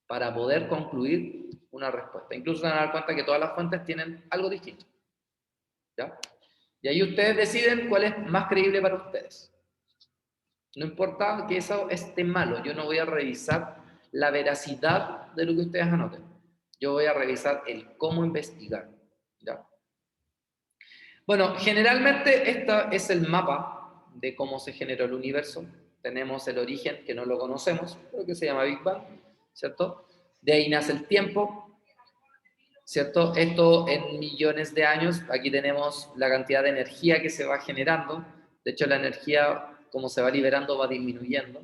para poder concluir una respuesta. Incluso se van a dar cuenta que todas las fuentes tienen algo distinto, ¿ya? Y ahí ustedes deciden cuál es más creíble para ustedes. No importa que eso esté malo, yo no voy a revisar la veracidad de lo que ustedes anoten. Yo voy a revisar el cómo investigar, ¿ya? Bueno, generalmente este es el mapa de cómo se generó el universo. Tenemos el origen, que no lo conocemos, pero que se llama Big Bang, ¿cierto? De ahí nace el tiempo, ¿cierto? Esto en millones de años. Aquí tenemos la cantidad de energía que se va generando. De hecho, la energía, como se va liberando, va disminuyendo,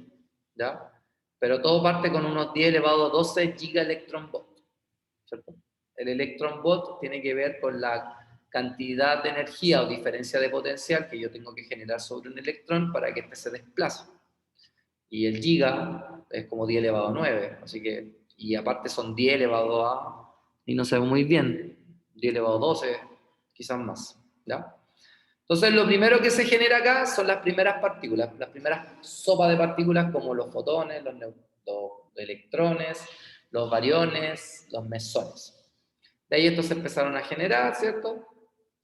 ¿ya? Pero todo parte con unos 10 elevado a 12 gigaelectronvolts, ¿cierto? El electronvolt tiene que ver con la cantidad de energía o diferencia de potencial que yo tengo que generar sobre un electrón para que éste se desplace. Y el giga es como 10 elevado a 9, así que, y aparte son 10 elevado a, y no sé muy bien, 10 elevado a 12, quizás más, ¿ya? Entonces, lo primero que se genera acá son las primeras partículas, las primeras sopas de partículas como los fotones, los electrones, los bariones, los mesones. De ahí estos se empezaron a generar, ¿cierto?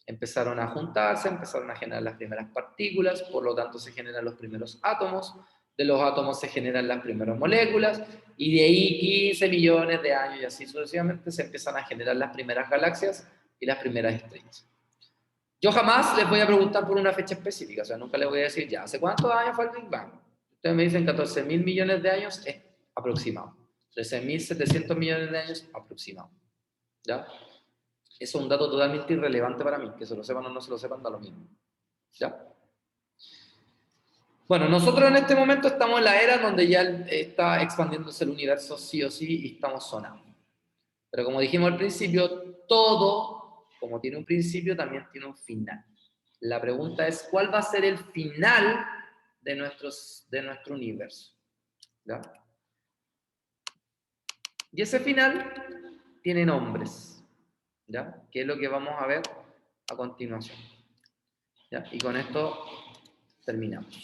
Empezaron a juntarse, empezaron a generar las primeras partículas, por lo tanto se generan los primeros átomos, de los átomos se generan las primeras moléculas, y de ahí 15 millones de años y así sucesivamente se empiezan a generar las primeras galaxias y las primeras estrellas. Yo jamás les voy a preguntar por una fecha específica, o sea, nunca les voy a decir, ya, ¿hace cuántos años fue el Big Bang? Ustedes me dicen 14.000 millones de años, es aproximado. 13.700 millones de años, aproximado. ¿Ya? Eso es un dato totalmente irrelevante para mí, que se lo sepan o no se lo sepan, da lo mismo. ¿Ya? Bueno, nosotros en este momento estamos en la era donde ya está expandiéndose el universo sí o sí y estamos sonando. Pero como dijimos al principio, todo, como tiene un principio, también tiene un final. La pregunta es, ¿cuál va a ser el final de nuestro universo? ¿Ya? Y ese final tiene nombres, ¿ya? Que es lo que vamos a ver a continuación. ¿Ya? Y con esto terminamos.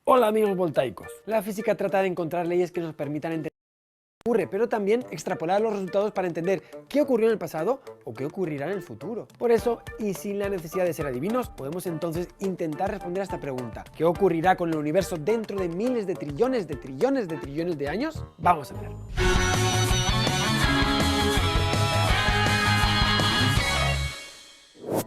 Hola amigos voltaicos. La física trata de encontrar leyes que nos permitan entender qué ocurre, pero también extrapolar los resultados para entender qué ocurrió en el pasado o qué ocurrirá en el futuro. Por eso, y sin la necesidad de ser adivinos, podemos entonces intentar responder a esta pregunta. ¿Qué ocurrirá con el universo dentro de miles de trillones de trillones de trillones de años? Vamos a verlo.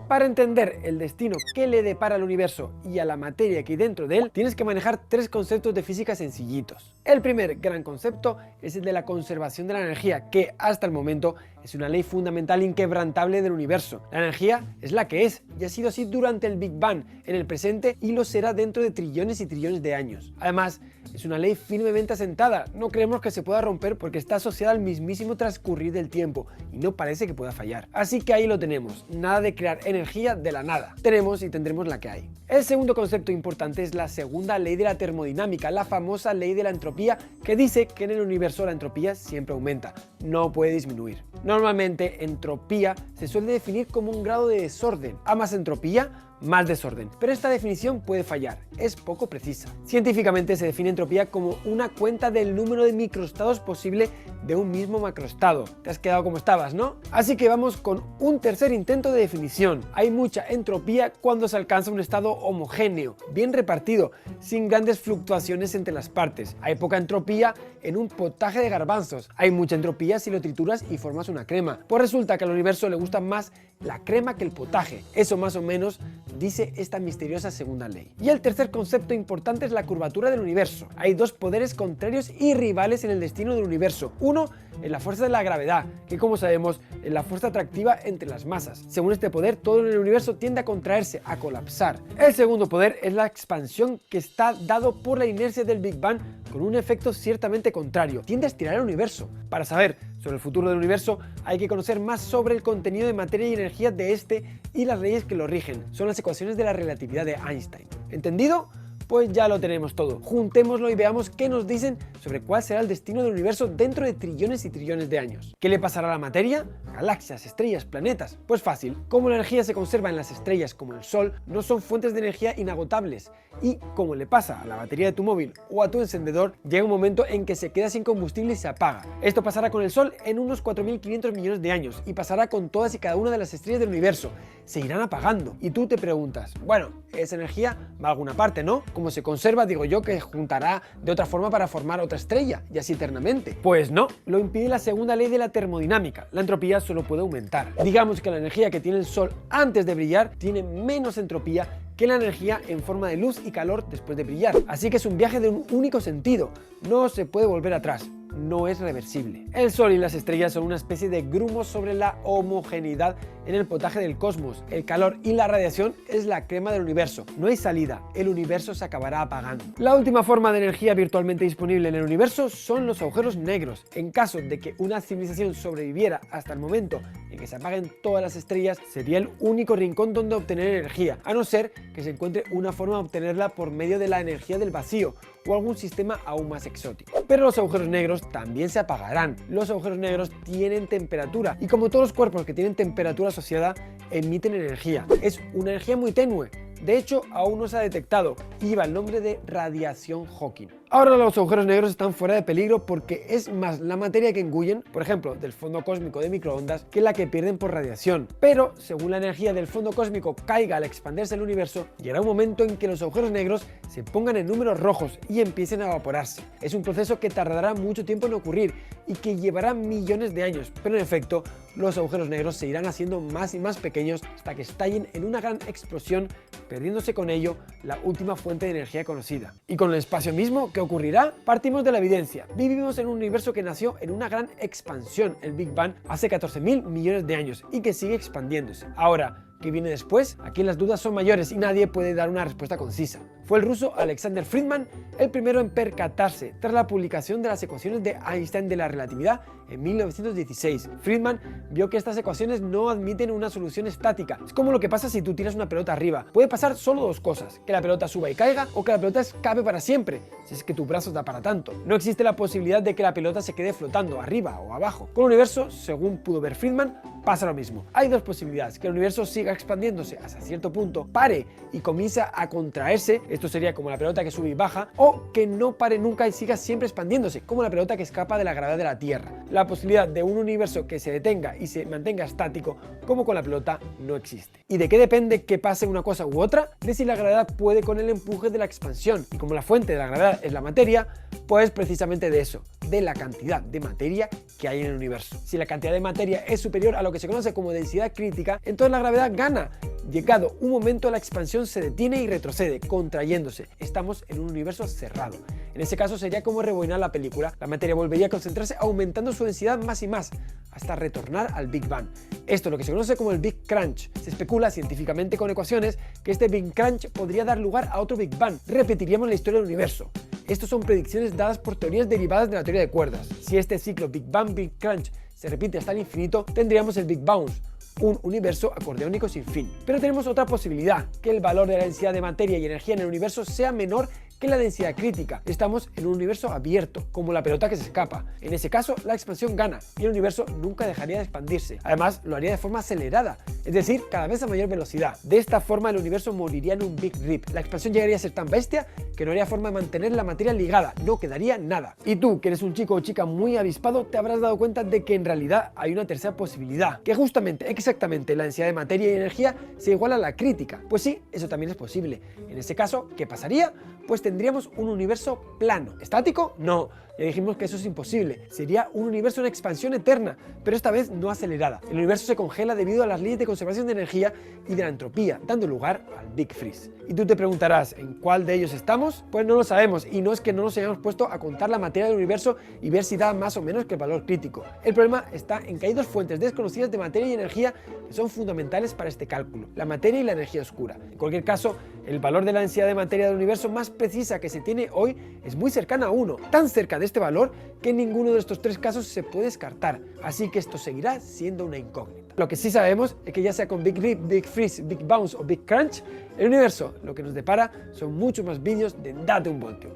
Para entender el destino que le depara al universo y a la materia que hay dentro de él, tienes que manejar tres conceptos de física sencillitos. El primer gran concepto es el de la conservación de la energía, que hasta el momento es una ley fundamental inquebrantable del universo. La energía es la que es, y ha sido así durante el Big Bang, en el presente, y lo será dentro de trillones y trillones de años. Además, es una ley firmemente asentada, no creemos que se pueda romper porque está asociada al mismísimo transcurrir del tiempo, y no parece que pueda fallar. Así que ahí lo tenemos, nada de crear energía de la nada. Tenemos y tendremos la que hay. El segundo concepto importante es la segunda ley de la termodinámica, la famosa ley de la entropía, que dice que en el universo la entropía siempre aumenta, no puede disminuir. Normalmente, entropía se suele definir como un grado de desorden. A más entropía, más desorden. Pero esta definición puede fallar, es poco precisa. Científicamente se define entropía como una cuenta del número de microestados posible de un mismo macroestado. Te has quedado como estabas, ¿no? Así que vamos con un tercer intento de definición. Hay mucha entropía cuando se alcanza un estado homogéneo, bien repartido, sin grandes fluctuaciones entre las partes. Hay poca entropía en un potaje de garbanzos. Hay mucha entropía si lo trituras y formas una crema. Pues resulta que al universo le gusta más la crema que el potaje. Eso más o menos dice esta misteriosa segunda ley. Y el tercer concepto importante es la curvatura del universo. Hay dos poderes contrarios y rivales en el destino del universo. Uno es la fuerza de la gravedad, que como sabemos es la fuerza atractiva entre las masas. Según este poder, todo en el universo tiende a contraerse, a colapsar. El segundo poder es la expansión, que está dado por la inercia del Big Bang, con un efecto ciertamente contrario. Tiende a estirar el universo. Para saber sobre el futuro del universo hay que conocer más sobre el contenido de materia y energía de este y las leyes que lo rigen. Son las ecuaciones de la relatividad de Einstein. ¿Entendido? Pues ya lo tenemos todo. Juntémoslo y veamos qué nos dicen sobre cuál será el destino del universo dentro de trillones y trillones de años. ¿Qué le pasará a la materia? Galaxias, estrellas, planetas. Pues fácil. Como la energía se conserva en las estrellas como el Sol, no son fuentes de energía inagotables. Y como le pasa a la batería de tu móvil o a tu encendedor, llega un momento en que se queda sin combustible y se apaga. Esto pasará con el Sol en unos 4.500 millones de años y pasará con todas y cada una de las estrellas del universo. Se irán apagando. Y tú te preguntas, bueno, esa energía va a alguna parte, ¿no? Como se conserva, digo yo que juntará de otra forma para formar otra estrella, y así eternamente. Pues no, lo impide la segunda ley de la termodinámica. La entropía solo puede aumentar. Digamos que la energía que tiene el Sol antes de brillar tiene menos entropía que la energía en forma de luz y calor después de brillar. Así que es un viaje de un único sentido, no se puede volver atrás. No es reversible. El Sol y las estrellas son una especie de grumos sobre la homogeneidad en el potaje del cosmos. El calor y la radiación es la crema del universo. No hay salida, el universo se acabará apagando. La última forma de energía virtualmente disponible en el universo son los agujeros negros. En caso de que una civilización sobreviviera hasta el momento en que se apaguen todas las estrellas, sería el único rincón donde obtener energía, a no ser que se encuentre una forma de obtenerla por medio de la energía del vacío o algún sistema aún más exótico. Pero los agujeros negros también se apagarán. Los agujeros negros tienen temperatura y, como todos los cuerpos que tienen temperatura asociada, emiten energía. Es una energía muy tenue. De hecho, aún no se ha detectado y lleva el nombre de radiación Hawking. Ahora los agujeros negros están fuera de peligro porque es más la materia que engullen, por ejemplo, del fondo cósmico de microondas, que la que pierden por radiación. Pero, según la energía del fondo cósmico caiga al expandirse el universo, llegará un momento en que los agujeros negros se pongan en números rojos y empiecen a evaporarse. Es un proceso que tardará mucho tiempo en ocurrir y que llevará millones de años, pero en efecto, los agujeros negros se irán haciendo más y más pequeños hasta que estallen en una gran explosión, perdiéndose con ello la última fuente de energía conocida. Y con el espacio mismo, ¿qué ocurrirá? Partimos de la evidencia. Vivimos en un universo que nació en una gran expansión, el Big Bang, hace 14.000 millones de años y que sigue expandiéndose. Ahora, ¿qué viene después? Aquí las dudas son mayores y nadie puede dar una respuesta concisa. Fue el ruso Alexander Friedman el primero en percatarse tras la publicación de las ecuaciones de Einstein de la relatividad en 1916. Friedman vio que estas ecuaciones no admiten una solución estática. Es como lo que pasa si tú tiras una pelota arriba. Puede pasar solo dos cosas: que la pelota suba y caiga, o que la pelota escape para siempre, si es que tu brazo da para tanto. No existe la posibilidad de que la pelota se quede flotando arriba o abajo. Con el universo, según pudo ver Friedman, pasa lo mismo. Hay dos posibilidades: que el universo siga expandiéndose hasta cierto punto, pare y comience a contraerse, esto sería como la pelota que sube y baja, o que no pare nunca y siga siempre expandiéndose, como la pelota que escapa de la gravedad de la Tierra. La posibilidad de un universo que se detenga y se mantenga estático, como con la pelota, no existe. ¿Y de qué depende que pase una cosa u otra? De si la gravedad puede con el empuje de la expansión. Y como la fuente de la gravedad es la materia, pues precisamente de eso, de la cantidad de materia que hay en el universo. Si la cantidad de materia es superior a lo que se conoce como densidad crítica, entonces la gravedad gana. Llegado un momento, la expansión se detiene y retrocede, contrayéndose. Estamos en un universo cerrado. En ese caso sería como rebobinar la película. La materia volvería a concentrarse aumentando su densidad más y más, hasta retornar al Big Bang. Esto es lo que se conoce como el Big Crunch. Se especula científicamente con ecuaciones que este Big Crunch podría dar lugar a otro Big Bang. Repetiríamos la historia del universo. Estas son predicciones dadas por teorías derivadas de la teoría de cuerdas. Si este ciclo Big Bang Big Crunch se repite hasta el infinito, tendríamos el Big Bounce, un universo acordeónico sin fin. Pero tenemos otra posibilidad, que el valor de la densidad de materia y energía en el universo sea menor que la densidad crítica. Estamos en un universo abierto, como la pelota que se escapa. En ese caso, la expansión gana y el universo nunca dejaría de expandirse. Además, lo haría de forma acelerada, es decir, cada vez a mayor velocidad. De esta forma, el universo moriría en un Big Rip. La expansión llegaría a ser tan bestia que no haría forma de mantener la materia ligada, no quedaría nada. Y tú, que eres un chico o chica muy avispado, te habrás dado cuenta de que en realidad hay una tercera posibilidad, que justamente, exactamente, la densidad de materia y energía se iguala a la crítica. Pues sí, eso también es posible. En ese caso, ¿qué pasaría? Pues tendríamos un universo plano. ¿Estático? No. Ya dijimos que eso es imposible. Sería un universo en expansión eterna, pero esta vez no acelerada. El universo se congela debido a las leyes de conservación de energía y de la entropía, dando lugar al Big Freeze. Y tú te preguntarás, ¿en cuál de ellos estamos? Pues no lo sabemos, y no es que no nos hayamos puesto a contar la materia del universo y ver si da más o menos que el valor crítico. El problema está en que hay dos fuentes desconocidas de materia y energía que son fundamentales para este cálculo: la materia y la energía oscura. En cualquier caso, el valor de la densidad de materia del universo más precisa que se tiene hoy es muy cercana a 1, tan cerca de este valor que ninguno de estos tres casos se puede descartar, así que esto seguirá siendo una incógnita. Lo que sí sabemos es que ya sea con Big Rip, Big Freeze, Big Bounce o Big Crunch, el universo lo que nos depara son muchos más vídeos de Date un Voltio.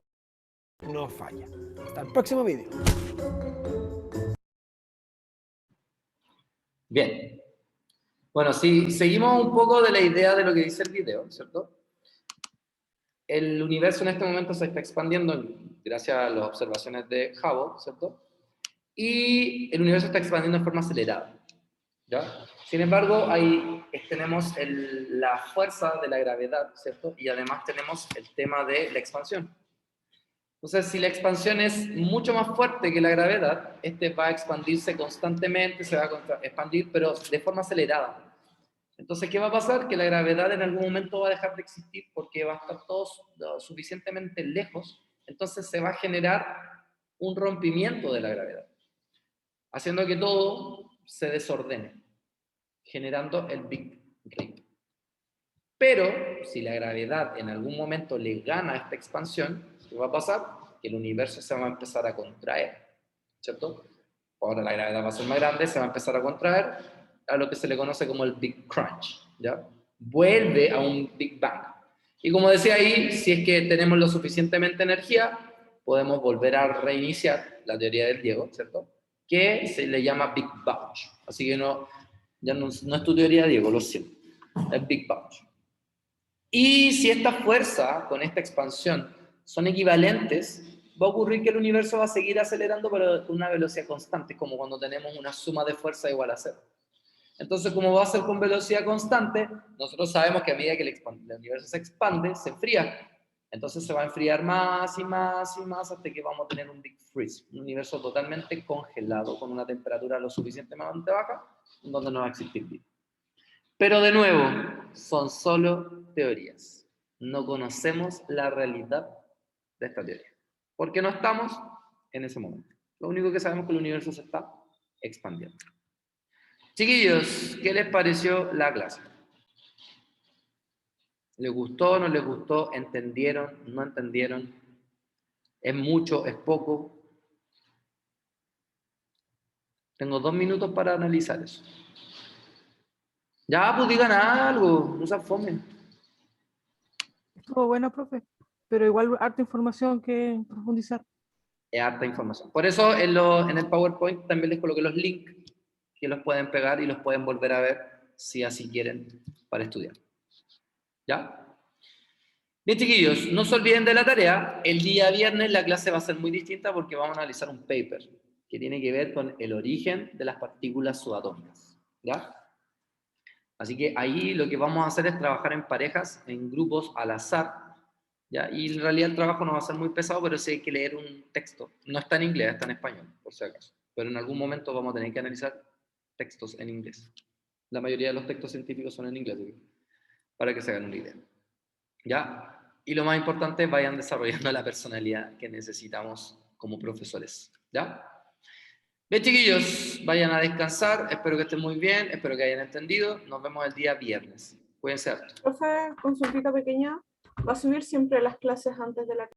No falla. Hasta el próximo vídeo. Bien. Bueno, si seguimos un poco de la idea de lo que dice el video, ¿cierto? El universo en este momento se está expandiendo gracias a las observaciones de Hubble, ¿cierto? Y el universo está expandiendo de forma acelerada, ¿ya? Sin embargo, ahí tenemos la fuerza de la gravedad, ¿cierto? Y además tenemos el tema de la expansión. Entonces, si la expansión es mucho más fuerte que la gravedad, va a expandirse constantemente, se va a expandir, pero de forma acelerada. Entonces, ¿qué va a pasar? Que la gravedad en algún momento va a dejar de existir porque va a estar todo suficientemente lejos, entonces se va a generar un rompimiento de la gravedad, haciendo que todo se desordene, generando el Big Rip. Pero, si la gravedad en algún momento le gana a esta expansión, ¿qué va a pasar? Que el universo se va a empezar a contraer, ¿cierto? Ahora la gravedad va a ser más grande, se va a empezar a contraer, a lo que se le conoce como el Big Crunch, ¿ya? Vuelve a un Big Bang. Y como decía ahí, si es que tenemos lo suficientemente energía, podemos volver a reiniciar la teoría del Diego, ¿cierto? Que se le llama Big Bounce. Así que ya no es tu teoría, Diego, lo siento. Es Big Bounce. Y si esta fuerza con esta expansión son equivalentes, va a ocurrir que el universo va a seguir acelerando, pero con una velocidad constante, como cuando tenemos una suma de fuerza igual a 0. Entonces, como va a ser con velocidad constante, nosotros sabemos que a medida que el universo se expande, se enfría. Entonces se va a enfriar más y más y más hasta que vamos a tener un Big Freeze, un universo totalmente congelado, con una temperatura lo suficientemente baja, donde no va a existir vida. Pero de nuevo, son solo teorías. No conocemos la realidad de esta teoría, porque no estamos en ese momento. Lo único que sabemos es que el universo se está expandiendo. Chiquillos, ¿qué les pareció la clase? ¿Les gustó, no les gustó? ¿Entendieron, no entendieron? ¿Es mucho, es poco? Tengo 2 minutos para analizar eso. Ya, pues digan algo, no se afomen. Estuvo bueno, profe, pero igual harta información que profundizar. Es harta información. Por eso en el PowerPoint también les coloqué los links que los pueden pegar y los pueden volver a ver si así quieren para estudiar. ¿Ya? Bien, chiquillos, no se olviden de la tarea. El día viernes la clase va a ser muy distinta porque vamos a analizar un paper que tiene que ver con el origen de las partículas subatómicas. ¿Ya? Así que ahí lo que vamos a hacer es trabajar en parejas, en grupos al azar, ¿ya? Y en realidad el trabajo no va a ser muy pesado, pero sí hay que leer un texto. No está en inglés, está en español, por si acaso. Pero en algún momento vamos a tener que analizar textos en inglés. La mayoría de los textos científicos son en inglés. para que se hagan una idea. ¿Ya? Y lo más importante, vayan desarrollando la personalidad que necesitamos como profesores. ¿Ya? Bien, chiquillos, vayan a descansar. Espero que estén muy bien, espero que hayan entendido. Nos vemos el día viernes. Cuídense harto. Profe, consultita pequeña. ¿Va a subir siempre las clases antes de la